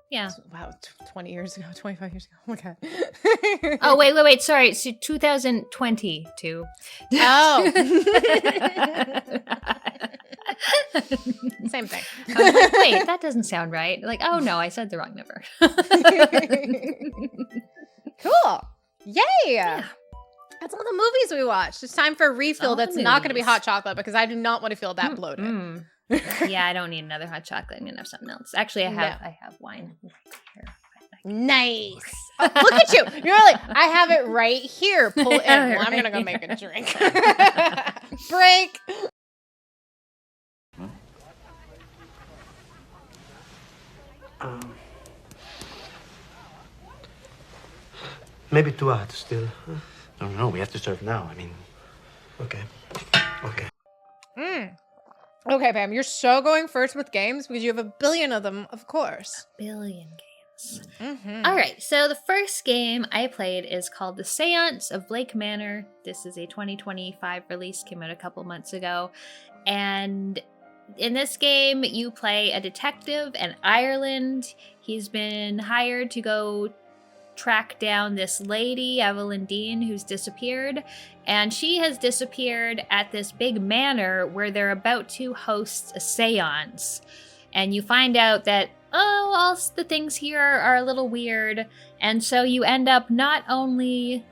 Yeah. Wow, 20 years ago, 25 years ago. Oh my God. Oh, wait. Sorry. It's 2022. Oh. Same thing. I was like, wait, that doesn't sound right. Like, oh no, I said the wrong number. Cool. Yay. Yeah. That's all the movies we watched. It's time for a refill that's not going to be hot chocolate, because I do not want to feel that bloated. Yeah, I don't need another hot chocolate. I'm going to have something else. Actually, I have wine right here. Nice. Oh, look at you. You're like, I have it right here. Pull it in. Well, I'm going to go make a drink. Break. Maybe too hot still. Huh? No, we have to serve now. I mean... Okay. Okay, Pam, you're so going first with games because you have a billion of them, of course. A billion games. All right, so the first game I played is called The Seance of Blake Manor. This is a 2025 release, came out a couple months ago. And in this game, you play a detective in Ireland. He's been hired to go track down this lady, Evelyn Dean, who's disappeared, and she has disappeared at this big manor where they're about to host a seance. And you find out that, all the things here are a little weird, and so you end up not only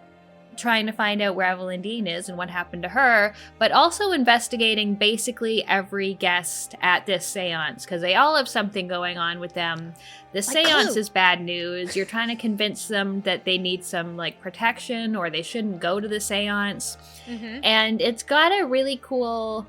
trying to find out where Evelyn Dean is and what happened to her, but also investigating basically every guest at this seance because they all have something going on with them. The seance is bad news. You're trying to convince them that they need some like protection or they shouldn't go to the seance. And it's got a really cool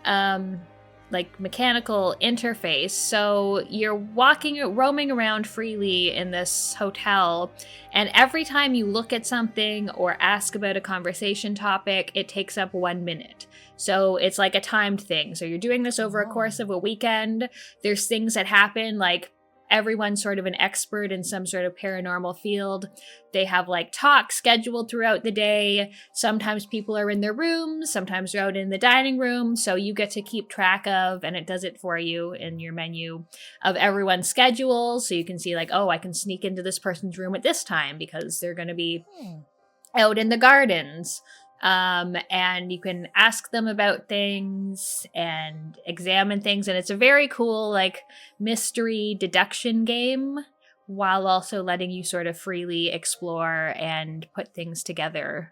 like mechanical interface. So you're roaming around freely in this hotel, and every time you look at something or ask about a conversation topic, it takes up 1 minute. So it's like a timed thing. So you're doing this over a course of a weekend. There's things that happen, like everyone's sort of an expert in some sort of paranormal field. They have like talks scheduled throughout the day. Sometimes people are in their rooms, sometimes they're out in the dining room. So you get to keep track of, and it does it for you in your menu, of everyone's schedules. So you can see like, oh, I can sneak into this person's room at this time because they're going to be out in the gardens. And you can ask them about things and examine things. And it's a very cool, like, mystery deduction game while also letting you sort of freely explore and put things together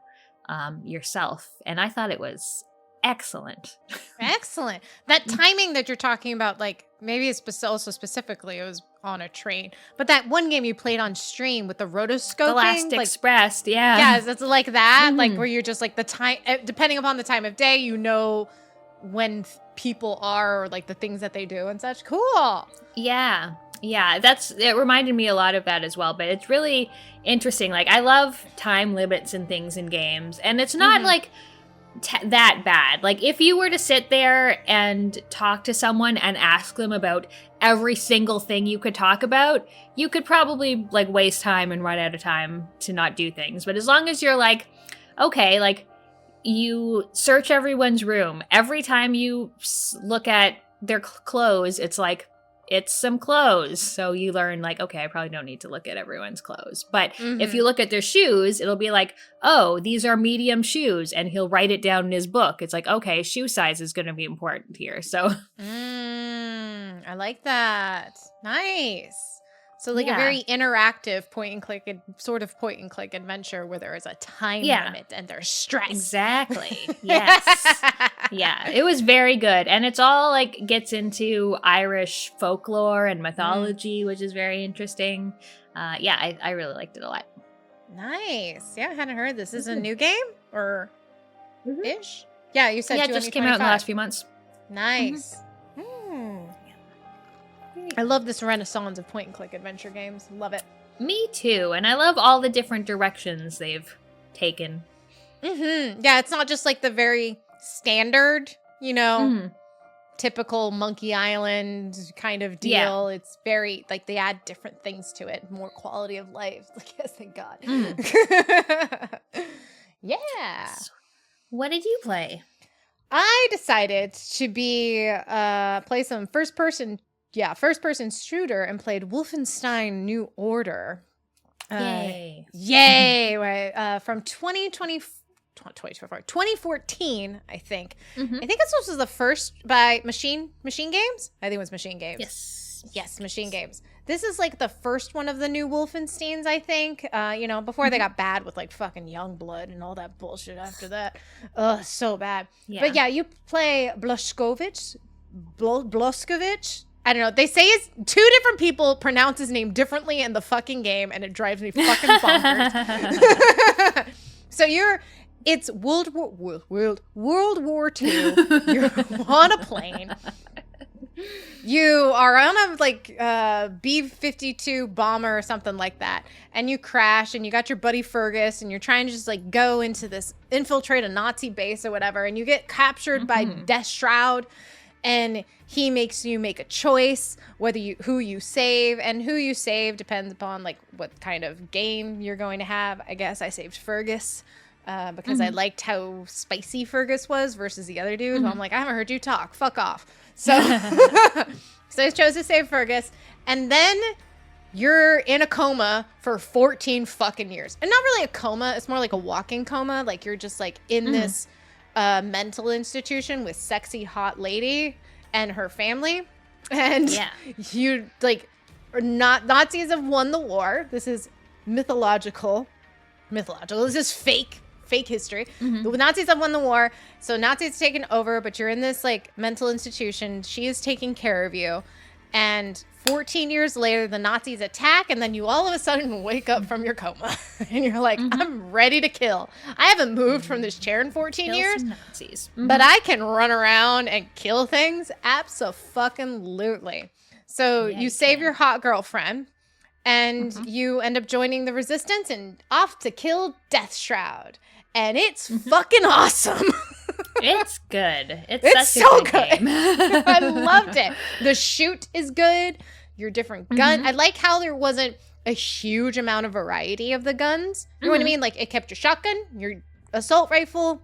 yourself. And I thought it was excellent. Excellent. That timing that you're talking about, like, maybe it's also specifically it was on a train, but that one game you played on stream with the rotoscoping, The Last Express, yeah. Yes, it's like that, like where you're just like the time, depending upon the time of day, you know when people are or like the things that they do and such. Cool. Yeah. It reminded me a lot of that as well, but it's really interesting. Like, I love time limits and things in games, and it's not like that bad. Like, if you were to sit there and talk to someone and ask them about every single thing you could talk about, you could probably like waste time and run out of time to not do things. But as long as you're like, okay, like you search everyone's room, every time you look at their clothes, it's like, it's some clothes. So you learn like, okay, I probably don't need to look at everyone's clothes. But if you look at their shoes, it'll be like, oh, these are medium shoes. And he'll write it down in his book. It's like, okay, shoe size is going to be important here. So I like that. Nice. So like a very interactive point and click adventure where there is a time limit and there's stress. Exactly. Yes. Yeah, it was very good. And it's all like gets into Irish folklore and mythology, which is very interesting. I really liked it a lot. Nice. Yeah, I hadn't heard this. Is this a new game or ish? Yeah, you said it just came out in the last few months. Nice. I love this renaissance of point and click adventure games. Love it. Me too. And I love all the different directions they've taken. Yeah, it's not just like the very standard, typical Monkey Island kind of deal. Yeah. It's very, like, they add different things to it. More quality of life. Like, yes, thank God. Yeah. So, what did you play? I decided to play some first-person shooter and played Wolfenstein New Order. Yay. From 2014, I think. I think this was the first by Machine Games. I think it was Machine Games. Yes, Machine Games. This is like the first one of the new Wolfensteins, I think. Before they got bad with like fucking Youngblood and all that bullshit after that. Ugh, so bad. Yeah. But yeah, you play Blazkowicz. I don't know. They say it's two different people pronounce his name differently in the fucking game, and it drives me fucking bonkers. So it's World War II. You're on a plane. You are on a B-52 bomber or something like that, and you crash, and you got your buddy Fergus, and you're trying to just like go into this, infiltrate a Nazi base or whatever, and you get captured by Death Shroud, and he makes you make a choice who you save, and who you save depends upon like what kind of game you're going to have. I guess I saved Fergus. Because I liked how spicy Fergus was versus the other dude. So I'm like, I haven't heard you talk. Fuck off. So, so I chose to save Fergus. And then you're in a coma for 14 fucking years. And not really a coma. It's more like a walking coma. Like you're just like in this mental institution with sexy hot lady and her family. And Nazis have won the war. This is mythological. mythological. This is fake history. The Nazis have won the war, so Nazis taken over, but you're in this like mental institution. She is taking care of you, and 14 years later, the Nazis attack, and then you all of a sudden wake up from your coma, and you're like, I'm ready to kill. I haven't moved from this chair in 14 years, Some Nazis. but I can run around and kill things. Abso-fucking-lutely. So Yeah, you you save can. your hot girlfriend, and you end up joining the resistance and off to kill Death Shroud. And it's fucking awesome. It's good. It's It's such so a good game. I loved it. The shoot is good. Your different gun. I like how there wasn't a huge amount of variety of the guns. You know what I mean? Like it kept your shotgun, your assault rifle,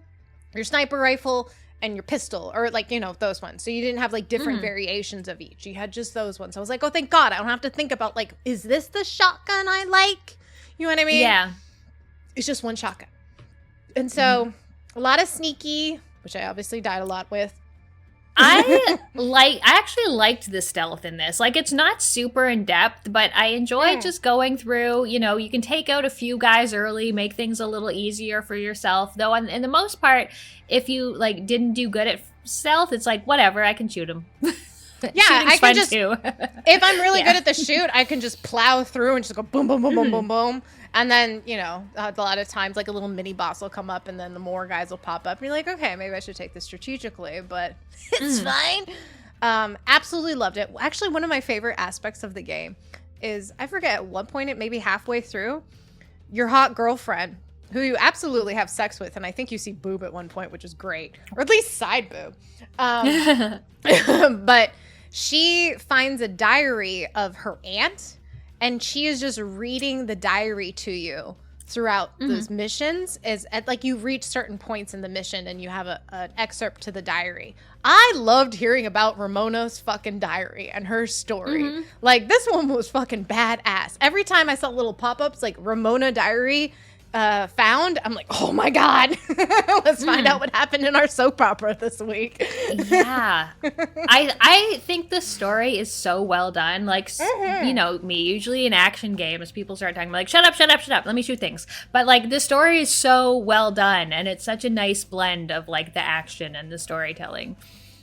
your sniper rifle, and your pistol, or like, you know, those ones. So you didn't have like different variations of each. You had just those ones. I was like, oh, thank God. I don't have to think about like, is this the shotgun I like? You know what I mean? Yeah. It's just one shotgun. And so a lot of sneaky, which I obviously died a lot with. I actually liked the stealth in this. Like, it's not super in depth, but I enjoyed just going through. You know, you can take out a few guys early, make things a little easier for yourself. Though, in the most part, if you like didn't do good at stealth, it's like whatever, I can shoot them. Yeah, I can just, too. if I'm really good at the shoot, I can just plow through and just go boom, boom, boom, boom, boom, boom. And then, you know, a lot of times like a little mini boss will come up and then the more guys will pop up and you're like, okay, maybe I should take this strategically, but it's fine. Absolutely loved it. Actually, one of my favorite aspects of the game is, I forget, at one point, it maybe halfway through, your hot girlfriend, who you absolutely have sex with, and I think you see boob at one point, which is great. Or at least side boob. But she finds a diary of her aunt, and she is just reading the diary to you throughout those missions. Like you reach certain points in the mission and you have an excerpt to the diary. I loved hearing about Ramona's fucking diary and her story. Like, this one was fucking badass. Every time I saw little pop-ups like Ramona diary found, I'm like, oh my God, let's find out what happened in our soap opera this week. Yeah. I think the story is so well done. Like, you know, me, usually in action games, people start talking like, shut up, let me shoot things. But like, the story is so well done, and it's such a nice blend of like the action and the storytelling.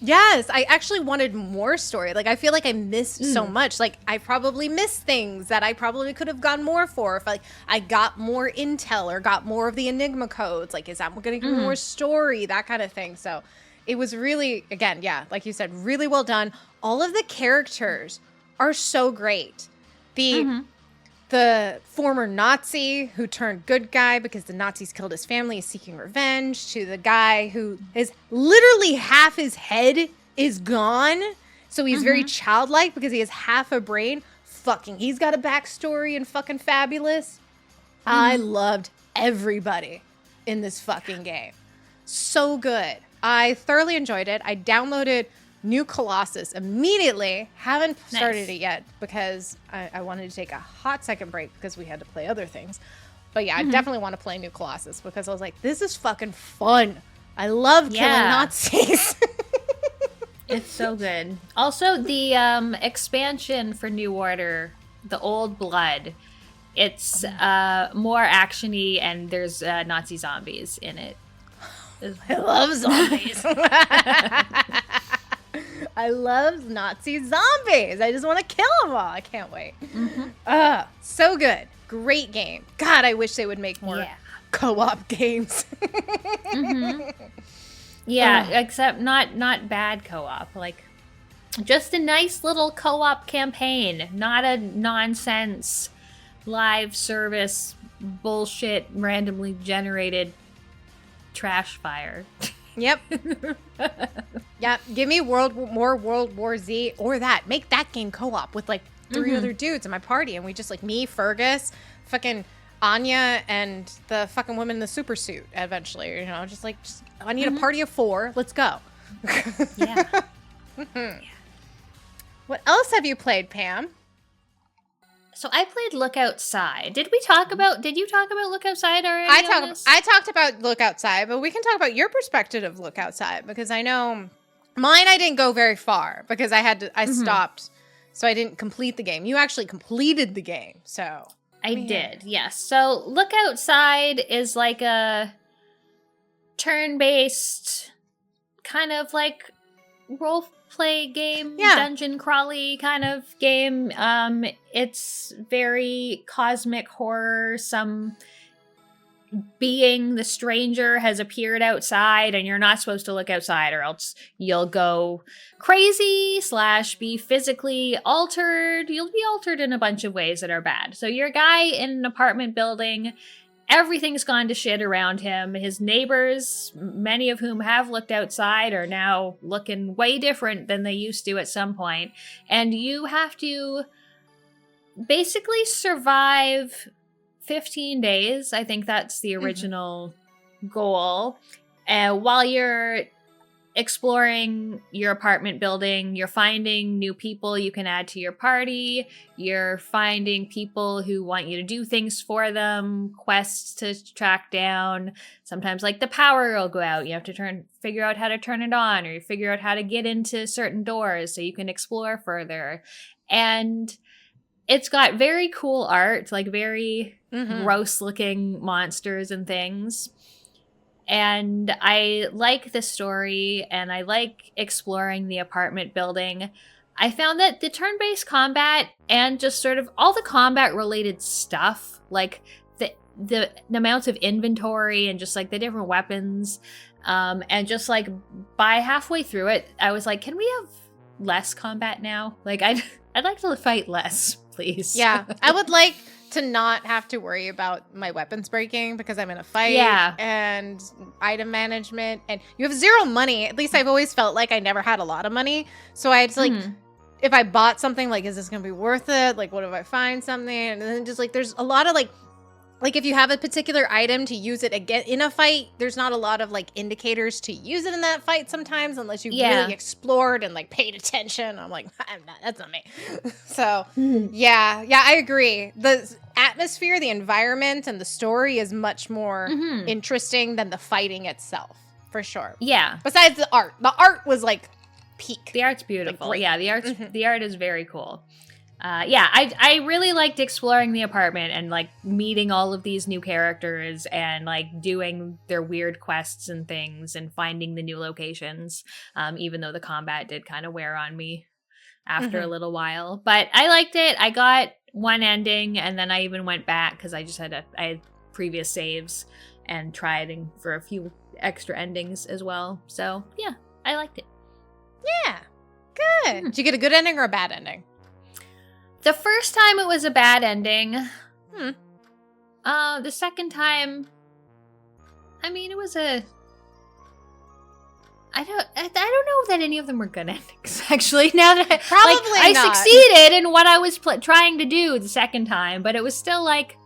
Yes, I actually wanted more story. Like, I feel like I missed so much. Like, I probably missed things that I probably could have gotten more for if I got more intel or got more of the Enigma codes. Like, is that going to give me more story? That kind of thing. So it was really, again, yeah, like you said, really well done. All of the characters are so great. The former Nazi who turned good guy because the Nazis killed his family is seeking revenge, to the guy who is literally half his head is gone. So he's very childlike because he has half a brain. He's got a backstory and fucking fabulous. I loved everybody in this fucking game. So good. I thoroughly enjoyed it. I downloaded New Colossus immediately. Haven't started it yet because I wanted to take a hot second break because we had to play other things. But yeah, I definitely want to play New Colossus because I was like, this is fucking fun. I love killing Nazis. It's so good. Also, the expansion for New Order, the Old Blood, it's more action-y, and there's Nazi zombies in it. I love zombies. I love Nazi zombies. I just want to kill them all. I can't wait. So good. Great game. God, I wish they would make more co-op games. Yeah, except not bad co-op. Like, just a nice little co-op campaign. Not a nonsense live service bullshit randomly generated trash fire. Yep. Yeah. Give me more World War Z or that. Make that game co-op with like 3 other dudes in my party, and we just like me, Fergus, fucking Anya, and the fucking woman in the super suit. Eventually, you know, just I need a party of 4. Let's go. Yeah. What else have you played, Pam? So I played Look Outside. Did you talk about Look Outside already? I talked about Look Outside, but we can talk about your perspective of Look Outside, because I know mine, I didn't go very far because I stopped, so I didn't complete the game. You actually completed the game, so. I did, yes. So Look Outside is like a turn-based kind of like role play game, dungeon crawly kind of game. It's very cosmic horror. Some being, the stranger, has appeared outside and you're not supposed to look outside or else you'll go crazy / be physically altered. You'll be altered in a bunch of ways that are bad. So you're a guy in an apartment building. Everything's gone to shit around him. His neighbors, many of whom have looked outside, are now looking way different than they used to at some point. And you have to basically survive 15 days. I think that's the original goal. While you're exploring your apartment building, you're finding new people you can add to your party. You're finding people who want you to do things for them, quests to track down. Sometimes like the power will go out. You have to figure out how to turn it on, or you figure out how to get into certain doors so you can explore further. And it's got very cool art, like very gross looking monsters and things. And I like the story and I like exploring the apartment building. I found that the turn-based combat and just sort of all the combat related stuff, like the amounts of inventory and just like the different weapons, and just like by halfway through it, I was like, can we have less combat now? Like I'd like to fight less, please. Yeah, I would like to not have to worry about my weapons breaking because I'm in a fight and item management, and you have zero money. At least I've always felt like I never had a lot of money. So I just like, if I bought something, like, is this going to be worth it? Like, what if I find something? And then just like, there's a lot of like if you have a particular item to use it again in a fight, there's not a lot of like indicators to use it in that fight sometimes unless you've really explored and like paid attention. I'm like, that's not me. So yeah, I agree. The atmosphere, the environment, and the story is much more interesting than the fighting itself, for sure. Yeah. Besides the art. The art was like peak. The art's beautiful. Like, yeah, the art is very cool. I really liked exploring the apartment and like meeting all of these new characters and like doing their weird quests and things and finding the new locations, even though the combat did kind of wear on me after a little while. But I liked it. I got one ending and then I even went back because I had previous saves and tried for a few extra endings as well. So yeah, I liked it. Yeah, good. Did you get a good ending or a bad ending? The first time it was a bad ending. The second time, I mean, it was I don't know that any of them were good endings, actually. Now that I succeeded in what I was trying to do the second time, but it was still like,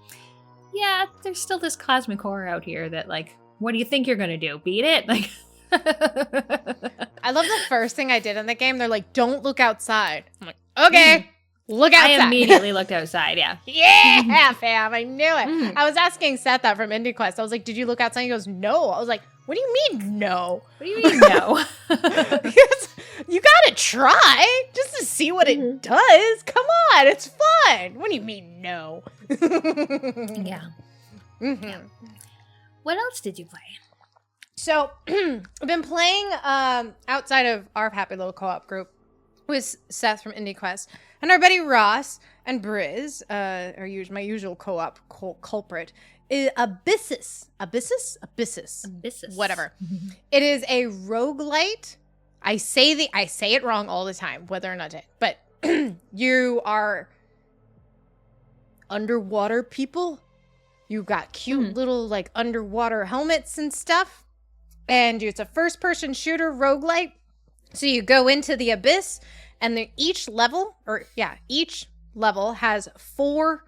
yeah, there's still this cosmic horror out here that like, what do you think you're gonna do? Beat it? Like, I love the first thing I did in the game. They're like, don't look outside. I'm like, okay. Look outside. I immediately looked outside, yeah. Yeah, fam. I knew it. I was asking Seth that from IndieQuest. I was like, did you look outside? He goes, no. I was like, what do you mean, no? What do you mean, no? You gotta try just to see what it does. Come on, it's fun. What do you mean, no? Yeah. Yeah. What else did you play? So, I've been playing outside of our happy little co-op group with Seth from IndieQuest and our buddy Ross and Briz, my usual co-op culprit, is Abyssus. Abyssus? Whatever. It is a roguelite. I say it wrong all the time, whether or not it, but you are underwater people. You got cute little like underwater helmets and stuff. And it's a first-person shooter roguelite. So you go into the abyss, and each level has 4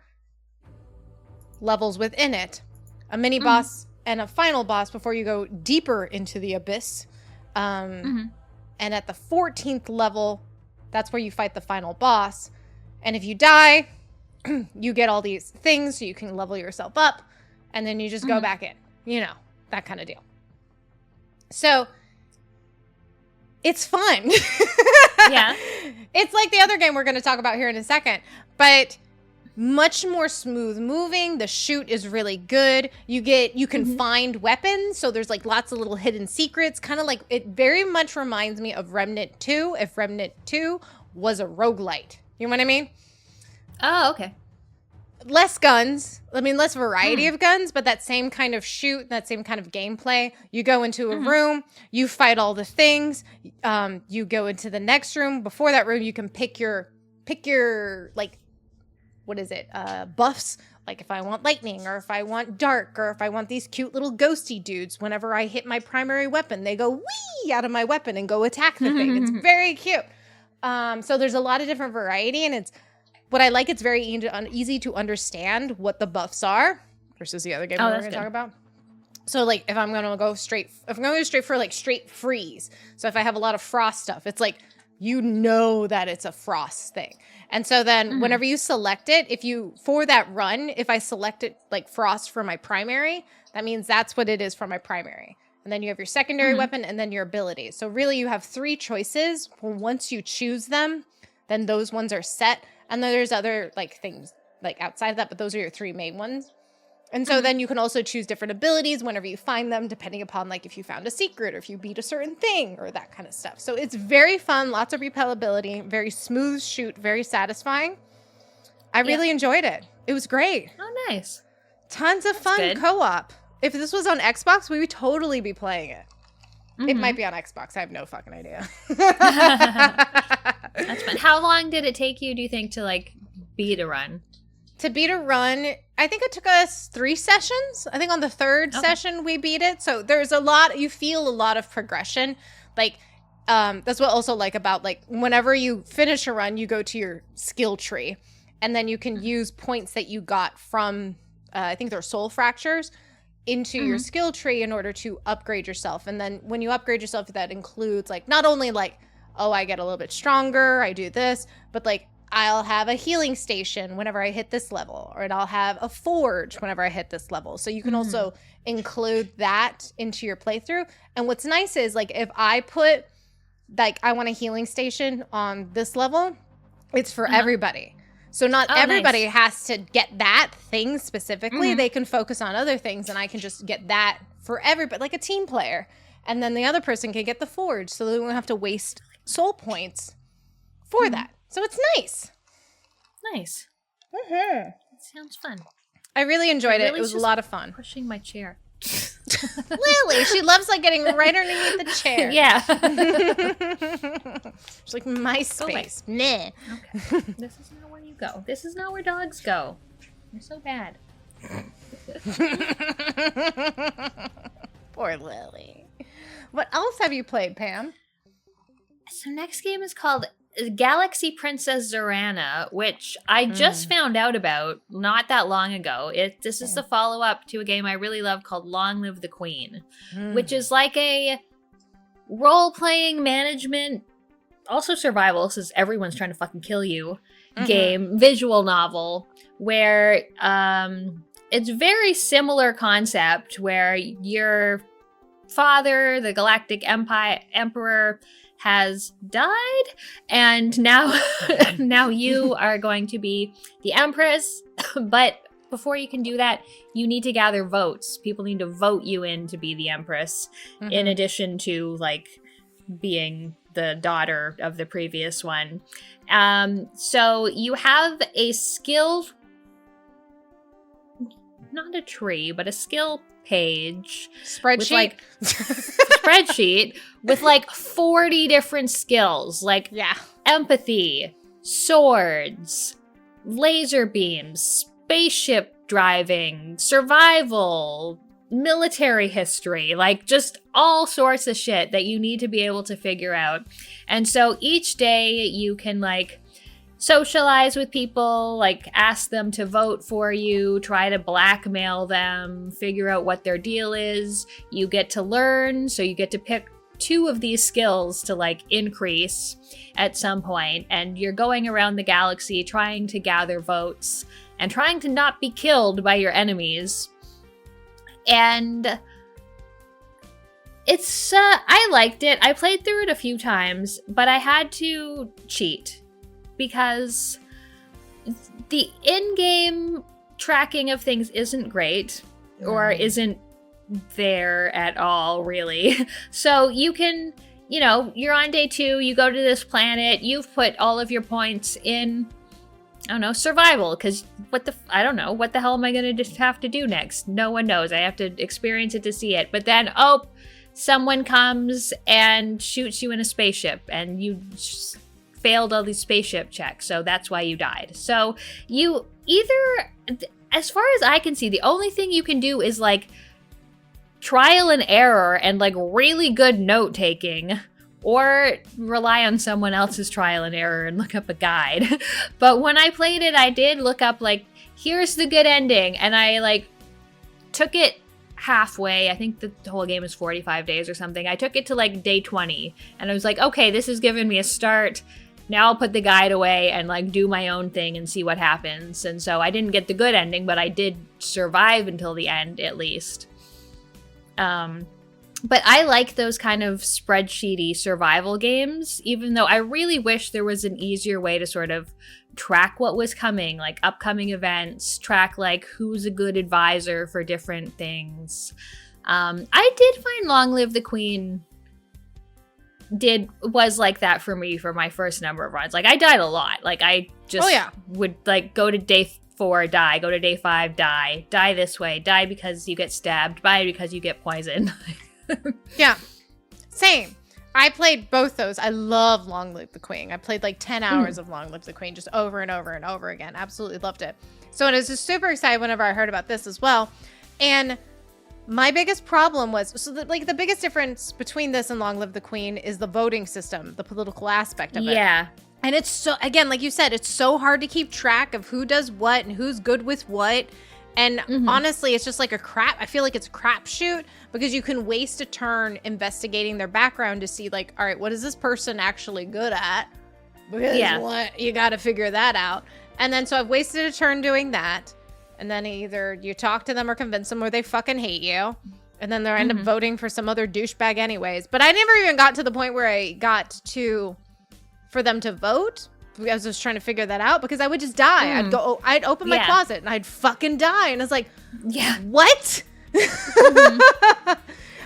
levels within it. A mini boss and a final boss before you go deeper into the abyss. And at the 14th level, that's where you fight the final boss. And if you die, you get all these things so you can level yourself up. And then you just go back in. You know, that kind of deal. So, it's fun. Yeah. It's like the other game we're going to talk about here in a second. But much more smooth moving. The shoot is really good. You can find weapons, so there's like lots of little hidden secrets. Kind of like, it very much reminds me of Remnant 2 if Remnant 2 was a roguelite. You know what I mean? Oh, okay. Less guns. I mean, less variety of guns, but that same kind of shoot, that same kind of gameplay. You go into a room, you fight all the things. You go into the next room. Before that room, you can pick your like, what is it? Buffs. Like if I want lightning, or if I want dark, or if I want these cute little ghosty dudes. Whenever I hit my primary weapon, they go wee out of my weapon and go attack the thing. It's very cute. So there's a lot of different variety, and it's what I like. It's very easy to understand what the buffs are versus the other game we're going to talk about. So like if I'm going to go straight for like straight freeze. So if I have a lot of frost stuff, it's like, you know that it's a frost thing. And so then whenever you select it, for that run, if I select it like frost for my primary, that means that's what it is for my primary. And then you have your secondary weapon and then your abilities. So really you have 3 choices. Well, once you choose them, then those ones are set. And then there's other like things like outside of that, but those are your 3 main ones. And so then you can also choose different abilities whenever you find them, depending upon like if you found a secret or if you beat a certain thing or that kind of stuff. So it's very fun, lots of repellability, very smooth shoot, very satisfying. I really enjoyed it. It was great. Oh, nice. Tons of fun co-op. If this was on Xbox, we would totally be playing it. It might be on Xbox. I have no fucking idea. That's fun. How long did it take you, do you think, to like beat a run? To beat a run, I think it took us 3 sessions. I think on the 3rd session we beat it. So there's you feel a lot of progression. Like, that's what I also like about, like, whenever you finish a run, you go to your skill tree. And then you can use points that you got from, I think they're soul fractures, into your skill tree in order to upgrade yourself. And then when you upgrade yourself, that includes, like, not only, like, oh, I get a little bit stronger, I do this, but, like, I'll have a healing station whenever I hit this level, or I'll have a forge whenever I hit this level. So you can also include that into your playthrough. And what's nice is, like, if I put, like, I want a healing station on this level, it's for everybody. So not everybody has to get that thing specifically. They can focus on other things, and I can just get that for everybody, like a team player. And then the other person can get the forge, so they won't have to waste soul points for that. So it's nice. Nice. That sounds fun. I really enjoyed it. It was a lot of fun. Pushing my chair. Lily, she loves like getting right underneath the chair. Yeah. It's like my space. Meh. Okay. This is not where you go. This is not where dogs go. You're so bad. Poor Lily. What else have you played, Pam? So next game is called Galaxy Princess Zorana, which I just found out about not that long ago. This is the follow-up to a game I really love called Long Live the Queen, which is like a role-playing management, also survival, since everyone's trying to fucking kill you, game, visual novel, where it's very similar concept where your father, the Galactic Emperor, has died, and now you are going to be the Empress. But before you can do that, you need to gather votes. People need to vote you in to be the Empress, in addition to like being the daughter of the previous one. So you have a skill, not a tree, but a skill page spreadsheet with like 40 different skills, like empathy, swords, laser beams, spaceship driving, survival, military history, like just all sorts of shit that you need to be able to figure out. And so each day you can like socialize with people, like ask them to vote for you, try to blackmail them, figure out what their deal is. You get to learn, so you get to pick 2 of these skills to like increase at some point, and you're going around the galaxy trying to gather votes and trying to not be killed by your enemies. And it's I liked it. I played through it a few times, but I had to cheat because the in-game tracking of things isn't great, or isn't there at all, really. So you can, you're on day 2, you go to this planet, you've put all of your points in, I don't know, survival, because I don't know, what the hell am I going to just have to do next? No one knows. I have to experience it to see it. But then, someone comes and shoots you in a spaceship, and you failed all these spaceship checks, so that's why you died. So you either, as far as I can see, the only thing you can do is like trial and error and like really good note taking, or rely on someone else's trial and error and look up a guide. But when I played it, I did look up like, here's the good ending, and I like took it halfway. I think the whole game is 45 days or something. I took it to like day 20, and I was like, okay, this has given me a start. Now I'll put the guide away and like do my own thing and see what happens. And so I didn't get the good ending, but I did survive until the end at least. But I like those kind of spreadsheety survival games, even though I really wish there was an easier way to sort of track what was coming, like upcoming events, track like who's a good advisor for different things. I did find Long Live the Queen was like that for me for my first number of runs. Like I died a lot. Like I just would like go to day 4, die, go to day 5, die this way, die because you get stabbed, die because you get poisoned. Yeah, same. I played both those. I love Long Live the Queen. I played like 10 hours of Long Live the Queen just over and over and over again. Absolutely loved it. So I was just super excited whenever I heard about this as well. And my biggest problem was, the biggest difference between this and Long Live the Queen is the voting system, the political aspect of it. Yeah. And it's so, again, like you said, it's so hard to keep track of who does what and who's good with what. And honestly, it's just like I feel like it's a crapshoot, because you can waste a turn investigating their background to see like, all right, what is this person actually good at? Because you got to figure that out. And then so I've wasted a turn doing that. And then either you talk to them or convince them, or they fucking hate you. And then they end up voting for some other douchebag anyways. But I never even got to the point where I got for them to vote. I was just trying to figure that out, because I would just die. I'd open my closet and I'd fucking die. And I was like, what?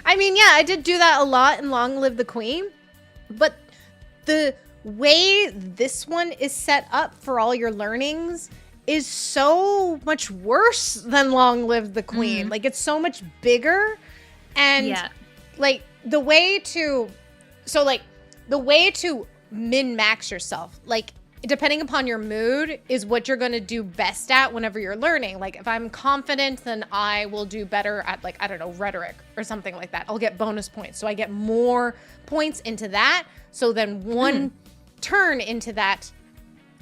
I mean, I did do that a lot in Long Live the Queen. But the way this one is set up for all your learnings is so much worse than Long Live the Queen. Like, it's so much bigger. And like the way to min-max yourself, like depending upon your mood, is what you're going to do best at whenever you're learning. Like if I'm confident, then I will do better at like, I don't know, rhetoric or something like that. I'll get bonus points. So I get more points into that. So then one turn into that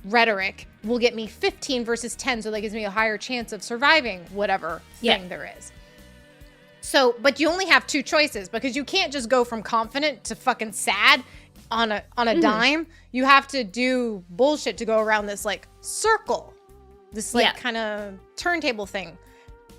rhetoric will get me 15 versus 10. So that gives me a higher chance of surviving whatever thing there is. So, but you only have 2 choices, because you can't just go from confident to fucking sad on a dime. You have to do bullshit to go around this like circle, this like kind of turntable thing.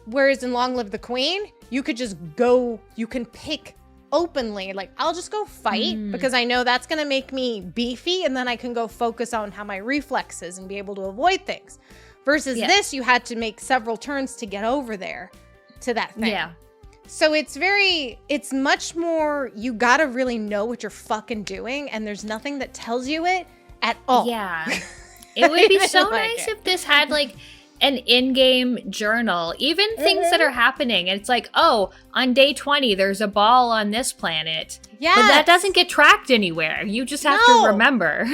Whereas in Long Live the Queen, you could just go, you can pick openly, like I'll just go fight because I know that's gonna make me beefy, and then I can go focus on how my reflexes and be able to avoid things. Versus this, you had to make several turns to get over there to that thing. Yeah. So it's much more, you gotta really know what you're fucking doing, and there's nothing that tells you it at all. Yeah. It would be so nice if this had like an in-game journal, even things that are happening. And it's like, oh, on day 20, there's a ball on this planet. Yeah. But that doesn't get tracked anywhere. You just have to remember.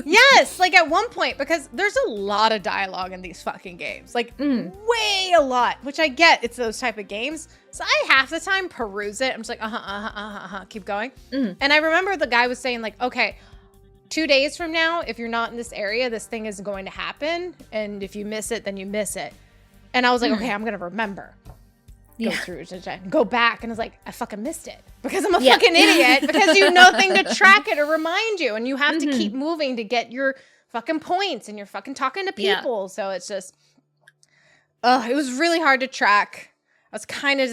Yes, like at one point, because there's a lot of dialogue in these fucking games, like way a lot, which I get, it's those type of games. So I half the time peruse it. I'm just like, keep going. And I remember the guy was saying like, okay, 2 days from now, if you're not in this area, this thing is going to happen. And if you miss it, then you miss it. And I was like, okay, I'm going to remember. Go through, go back. And I was like, I fucking missed it because I'm a fucking idiot, because you have nothing to track it or remind you. And you have to keep moving to get your fucking points, and you're fucking talking to people. So it's just, it was really hard to track. I was kind of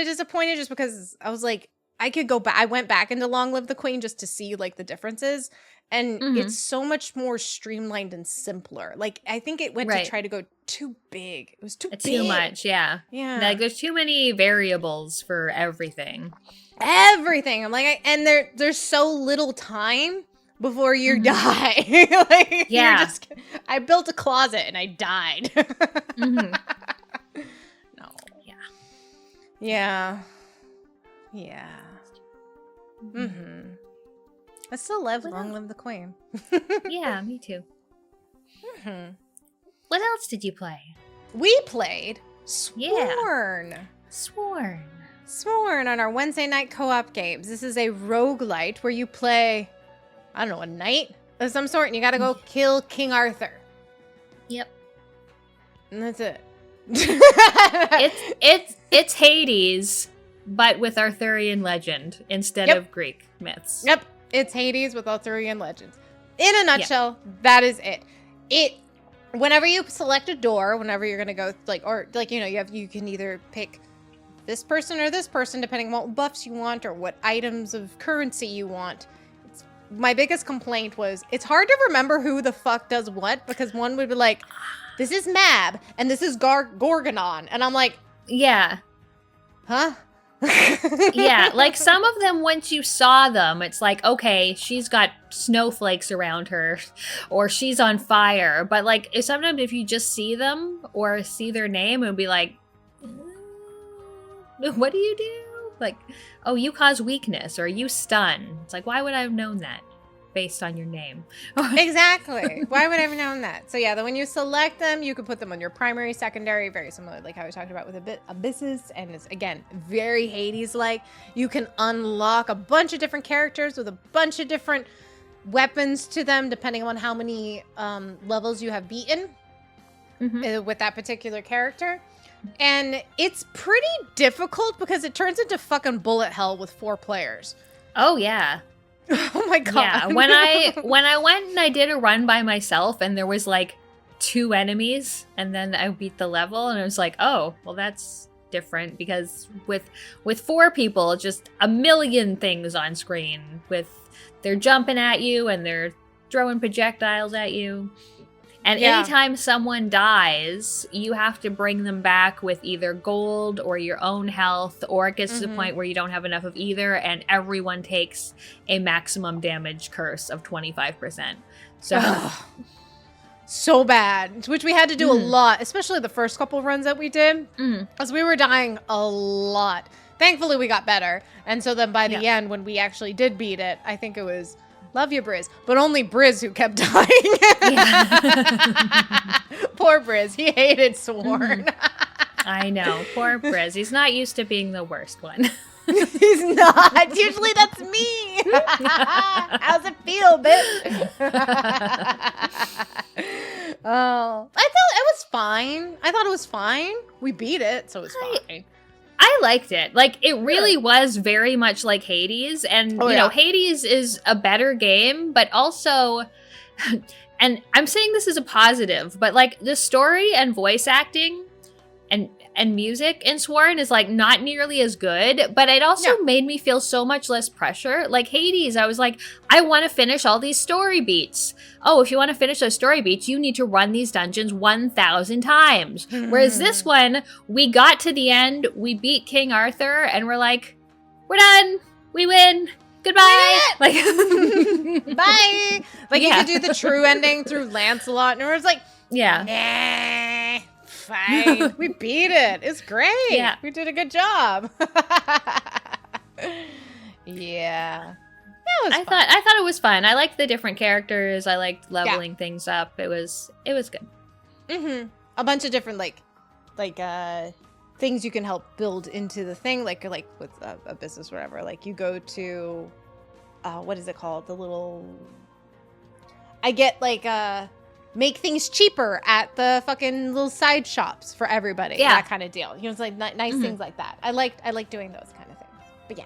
disappointed just because I was like, could go back. I went back into Long Live the Queen just to see like the differences. And it's so much more streamlined and simpler. Like, I think it went to try to go too big. It was too big. Too much, yeah. Yeah. Like, there's too many variables for everything. Everything. I'm like, and there's so little time before you die. Like, yeah. I built a closet and I died. No. Yeah. Yeah. Yeah. I still love Long Live the Queen. Yeah, me too. What else did you play? We played Sworn. Sworn on our Wednesday night co-op games. This is a roguelite where you play, I don't know, a knight of some sort, and you gotta go kill King Arthur. Yep. And that's it. It's Hades, but with Arthurian legend instead of Greek myths. Yep. It's Hades with Arthurian legends. In a nutshell, that is it. Whenever you select a door, whenever you're gonna go, you can either pick this person or this person, depending on what buffs you want or what items of currency you want. My biggest complaint was it's hard to remember who the fuck does what, because one would be like, this is Mab and this is Gorgonon, and I'm like, yeah, huh? Yeah, like some of them, once you saw them, it's like, okay, she's got snowflakes around her or she's on fire. But like sometimes if you just see them or see their name, it would be like, what do you do? Like, oh, you cause weakness or you stun. It's like, why would I have known that based on your name? Exactly. Why would I have known that? So yeah, then when you select them, you can put them on your primary, secondary, very similar like how we talked about with Abyssus, and it's again very Hades-like. You can unlock a bunch of different characters with a bunch of different weapons to them depending on how many levels you have beaten with that particular character. And it's pretty difficult because it turns into fucking bullet hell with 4 players. Oh yeah. Oh my god. Yeah, when I went and I did a run by myself and there was like 2 enemies and then I beat the level and I was like, oh, well that's different, because with 4 people, just a million things on screen, they're jumping at you and they're throwing projectiles at you. And anytime someone dies, you have to bring them back with either gold or your own health, or it gets to the point where you don't have enough of either, and everyone takes a maximum damage curse of 25%. So, so bad, which we had to do a lot, especially the first couple runs that we did, because we were dying a lot. Thankfully, we got better. And so then by the end, when we actually did beat it, I think it was... Love you, Briz. But only Briz who kept dying. Poor Briz. He hated Sworn. I know. Poor Briz. He's not used to being the worst one. He's not. Usually that's me. How's it feel, bitch? Oh. I thought it was fine. We beat it, so it was fine. I liked it. Like, it really was very much like Hades. And, you know, Hades is a better game, but also, and I'm saying this is a positive, but, like, the story and voice acting and music in Sworn is, like, not nearly as good, but it also made me feel so much less pressure. Like, Hades, I was like, I want to finish all these story beats. Oh, if you want to finish those story beats, you need to run these dungeons 1,000 times. Whereas this one, we got to the end, we beat King Arthur, and we're like, we're done. We win. Goodbye. Like, bye. Like, you could do the true ending through Lancelot, and it was like, nah. Fine. We beat it. It's great. Yeah. We did a good job. Yeah. I thought it was fun. I liked the different characters. I liked leveling things up. It was good. A bunch of different like things you can help build into the thing, like with a business or whatever. Like you go to what is it called? The little I get like make things cheaper at the fucking little side shops for everybody. Yeah. That kind of deal. You know, it's like nice things like that. I like doing those kind of things. But yeah,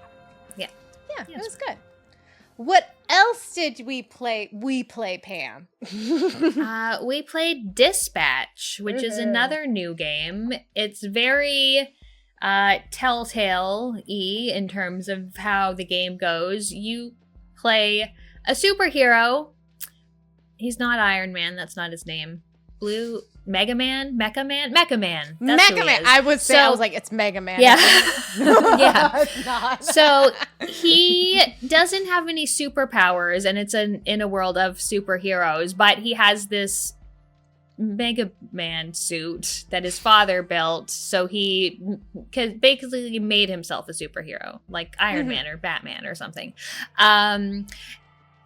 it was good. What else did we play? We play, Pam. We played Dispatch, which is another new game. It's very Telltale-y in terms of how the game goes. You play a superhero. He's not Iron Man. That's not his name. Mega Man. That's who he is. I was like, it's Mega Man. Yeah. Yeah. It's not. So he doesn't have any superpowers, and it's in a world of superheroes, but he has this Mega Man suit that his father built, so he basically made himself a superhero, like Iron Man or Batman or something.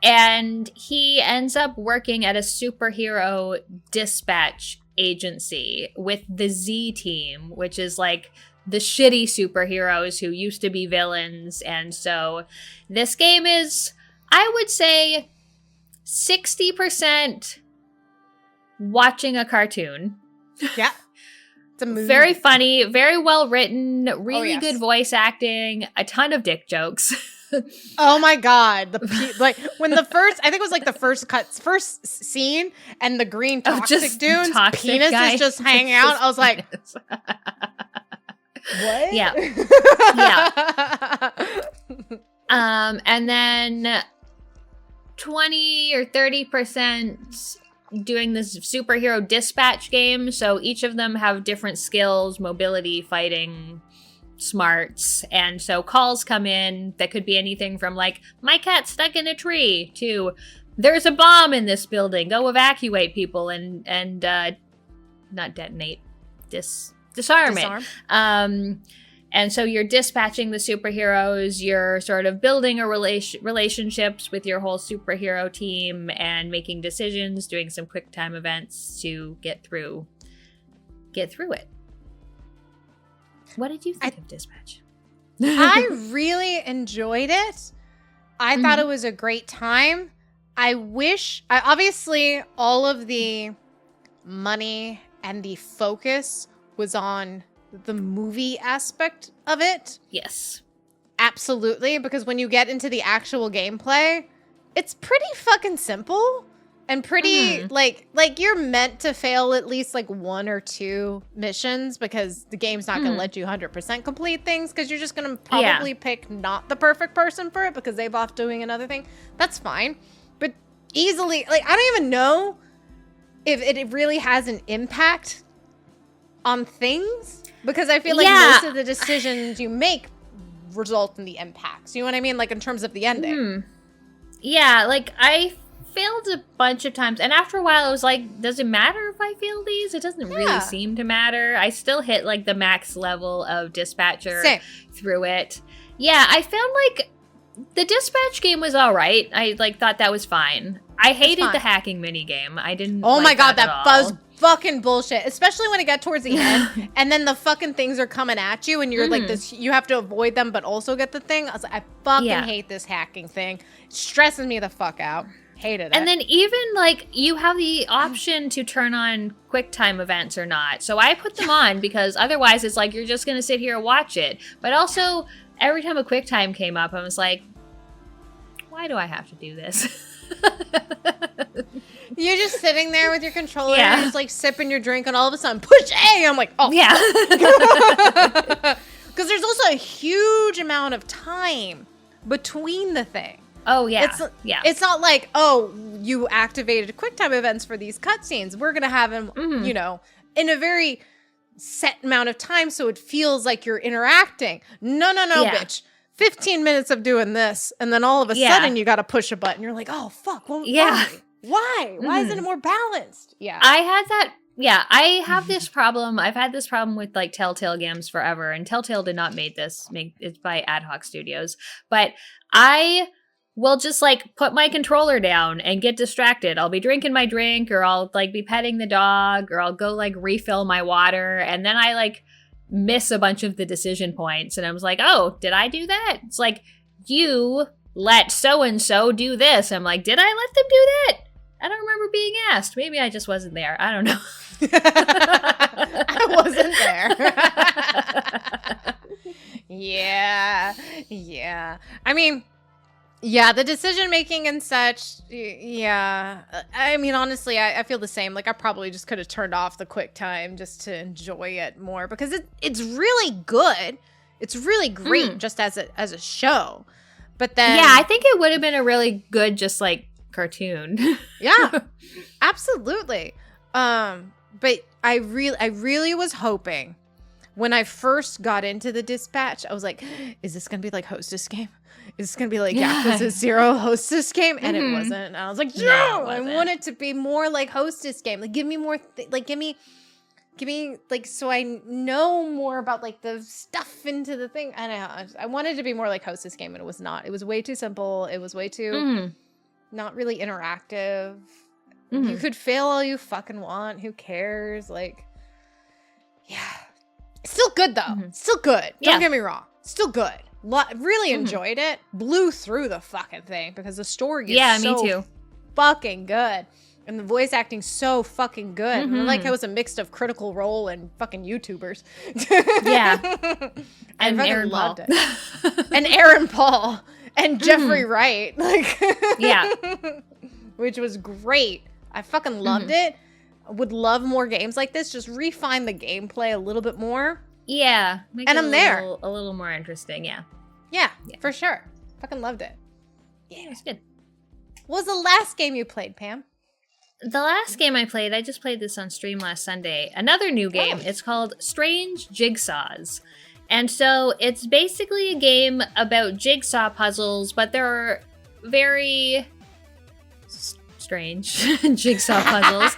And he ends up working at a superhero dispatch agency with the Z team, which is like the shitty superheroes who used to be villains. And so this game is, I would say, 60% watching a cartoon. Yeah. It's a movie. Very funny, very well written, really yes. good voice acting, a ton of dick jokes. Oh my god! Like when the first, I think it was like the first scene, and the green toxic dude's penis guy. is just hanging out. I was like, what? Yeah, yeah. And then 20 or 30% doing this superhero dispatch game. So each of them have different skills, mobility, fighting, smarts, and so calls come in that could be anything from like, my cat's stuck in a tree, to there's a bomb in this building, go evacuate people and not detonate, disarm it. And so you're dispatching the superheroes, you're sort of building a relationships with your whole superhero team and making decisions, doing some quick time events to get through it. What did you think of Dispatch? I really enjoyed it. I thought it was a great time. Obviously all of the money and the focus was on the movie aspect of it. Yes. Absolutely, because when you get into the actual gameplay, it's pretty fucking simple and pretty like you're meant to fail at least like one or two missions, because the game's not going to let you 100% complete things, because you're just going to probably pick not the perfect person for it because they've off doing another thing. That's fine. But easily, like, I don't even know if it really has an impact on things, because I feel like most of the decisions you make result in the impacts. You know what I mean? Like in terms of the ending. Yeah, like I failed a bunch of times, and after a while I was like, does it matter if I fail these? It doesn't really seem to matter. I still hit like the max level of dispatcher through it. Yeah, I found like the dispatch game was all right. I like thought that was fine. I hated the hacking minigame. I didn't. Oh my god, that was fucking bullshit. Especially when it got towards the end, and then the fucking things are coming at you, and you're like this. You have to avoid them, but also get the thing. I was like, I fucking hate this hacking thing. It stresses me the fuck out. Hated it. And then even like you have the option to turn on quick time events or not. So I put them on because otherwise it's like you're just gonna sit here and watch it. But also every time a quick time came up, I was like, why do I have to do this? You're just sitting there with your controller, and just like sipping your drink, and all of a sudden, push A! I'm like, oh. Yeah. Because there's also a huge amount of time between the thing. Oh, yeah. It's not like, oh, you activated QuickTime events for these cutscenes. We're going to have them, you know, in a very set amount of time, so it feels like you're interacting. No, bitch. 15 minutes of doing this, and then all of a sudden you got to push a button. You're like, oh, fuck. Well, why? Why isn't it more balanced? Yeah. I had that. Yeah, I have this problem. I've had this problem with like Telltale games forever, and Telltale did not make it's by Ad Hoc Studios. But I will just like put my controller down and get distracted. I'll be drinking my drink, or I'll like be petting the dog, or I'll go like refill my water, and then I like miss a bunch of the decision points, and I was like, oh, did I do that? It's like, you let so-and-so do this. I'm like, did I let them do that? I don't remember being asked. Maybe I just wasn't there. I don't know. I wasn't there. Yeah. I mean, Yeah, the decision making and such. Yeah, I mean, honestly, I feel the same. Like, I probably just could have turned off the QuickTime just to enjoy it more because it's really good. It's really great just as a show. But then, yeah, I think it would have been a really good just like cartoon. Yeah, absolutely. But I really was hoping when I first got into the Dispatch, I was like, is this gonna be like Hostess game? Is this gonna be like Yakuza 0 Hostess game? And it wasn't. And I was like, no, I want it to be more like Hostess game. Like, give me more. Give me like, so I know more about like the stuff into the thing. I know. I wanted it to be more like Hostess game, and it was not. It was way too simple. It was way too not really interactive. You could fail all you fucking want. Who cares? Like, yeah. Still good, though. Still good. Don't get me wrong. Still good. Really enjoyed it. Blew through the fucking thing because the story is so me too. fucking good. And the voice acting's so fucking good. And I like how it was a mix of Critical Role and fucking YouTubers. Yeah. And Aaron loved Paul. it. And Aaron Paul. And Jeffrey Wright. Like, yeah. Which was great. I fucking loved it. Would love more games like this. Just refine the gameplay a little bit more. Yeah. And I'm there. A little more interesting, yeah. Yeah, for sure. Fucking loved it. Yeah, it's good. What was the last game you played, Pam? The last game I played, I just played this on stream last Sunday. Another new game. Oh. It's called Strange Jigsaws. And so it's basically a game about jigsaw puzzles, but they're very strange jigsaw puzzles.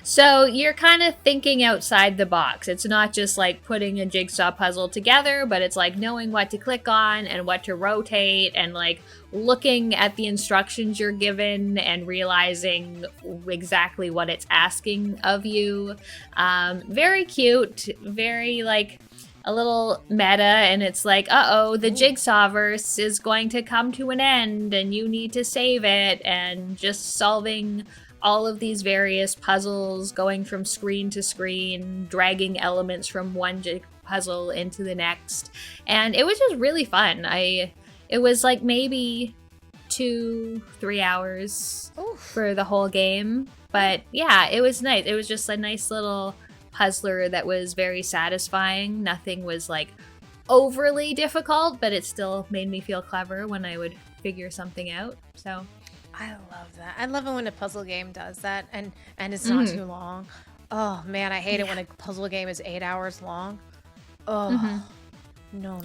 So you're kind of thinking outside the box. It's not just like putting a jigsaw puzzle together, but it's like knowing what to click on and what to rotate and like looking at the instructions you're given and realizing exactly what it's asking of you. Very cute, very like a little meta, and it's like, the Jigsawverse is going to come to an end and you need to save it, and just solving all of these various puzzles, going from screen to screen, dragging elements from one puzzle into the next. And it was just really fun. It was like maybe 2-3 hours for the whole game. But yeah, it was nice. It was just a nice little puzzler that was very satisfying. Nothing was like overly difficult, but it still made me feel clever when I would figure something out. So I love that. I love it when a puzzle game does that and it's not too long. Oh man, I hate it when a puzzle game is 8 hours long. Oh no.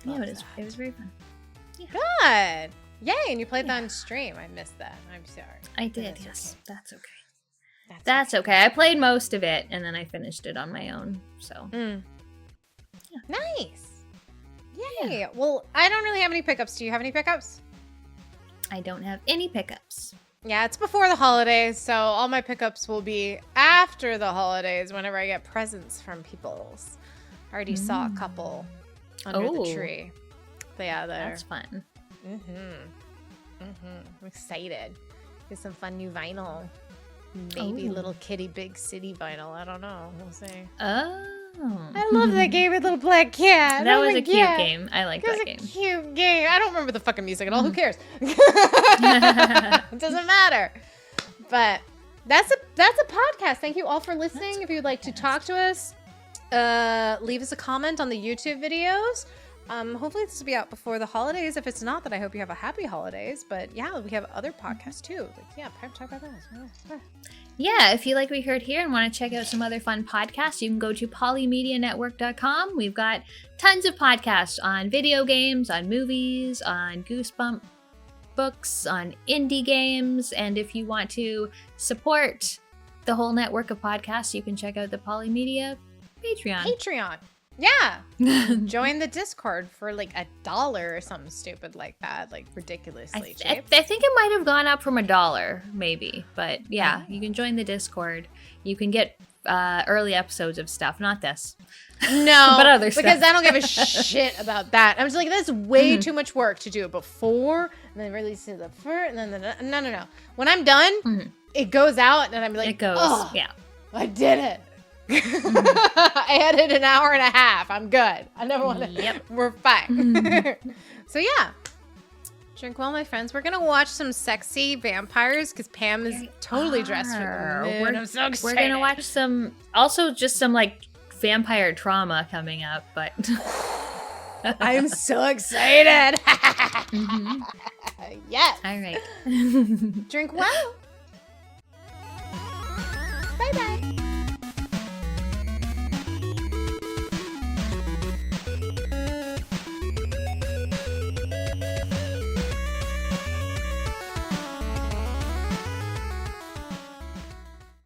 Yeah, it was very fun. Good. Yay, and you played that on stream. I missed that. I'm sorry. I did, That's yes. That's okay. That's okay. I played most of it, and then I finished it on my own. So, nice. Yay. Yeah. Well, I don't really have any pickups. Do you have any pickups? I don't have any pickups. Yeah, it's before the holidays, so all my pickups will be after the holidays whenever I get presents from peoples. I already saw a couple under the tree. That's fun. I'm excited. Get some fun new vinyl. Maybe little kitty big city vinyl. I don't know. We'll see. Oh. I love that game with Little Black Cat. That was a cute game. I like that game. It was a cute game. I don't remember the fucking music at all. Who cares? It doesn't matter. But that's a podcast. Thank you all for listening. If you'd like to talk to us, leave us a comment on the YouTube videos. Hopefully this will be out before the holidays. If it's not, then I hope you have a happy holidays. But yeah, we have other podcasts too. Talk about those. Yeah, if you like what you heard here and want to check out some other fun podcasts, you can go to polymedianetwork.com. We've got tons of podcasts on video games, on movies, on Goosebump books, on indie games. And if you want to support the whole network of podcasts, you can check out the Polymedia Patreon. Yeah. Join the Discord for like $1 or something stupid like that. Like ridiculously cheap. I think it might have gone up from $1, maybe. But yeah, you can join the Discord. You can get early episodes of stuff. Not this. No. But other stuff. Because I don't give a shit about that. I'm just like, that's way too much work to do it before and then release it the first. And then no. When I'm done, it goes out and I'm like, it goes. oh, Yeah. I did it. I edited an hour and a half. I'm good. I never want to. Yep. We're fine. So yeah. Drink well, my friends. We're gonna watch some sexy vampires because Pam is totally dressed for the mood. I'm so excited. We're gonna watch some, also just some like vampire trauma coming up, but I'm so excited. Yes. all right. Drink well. Bye bye.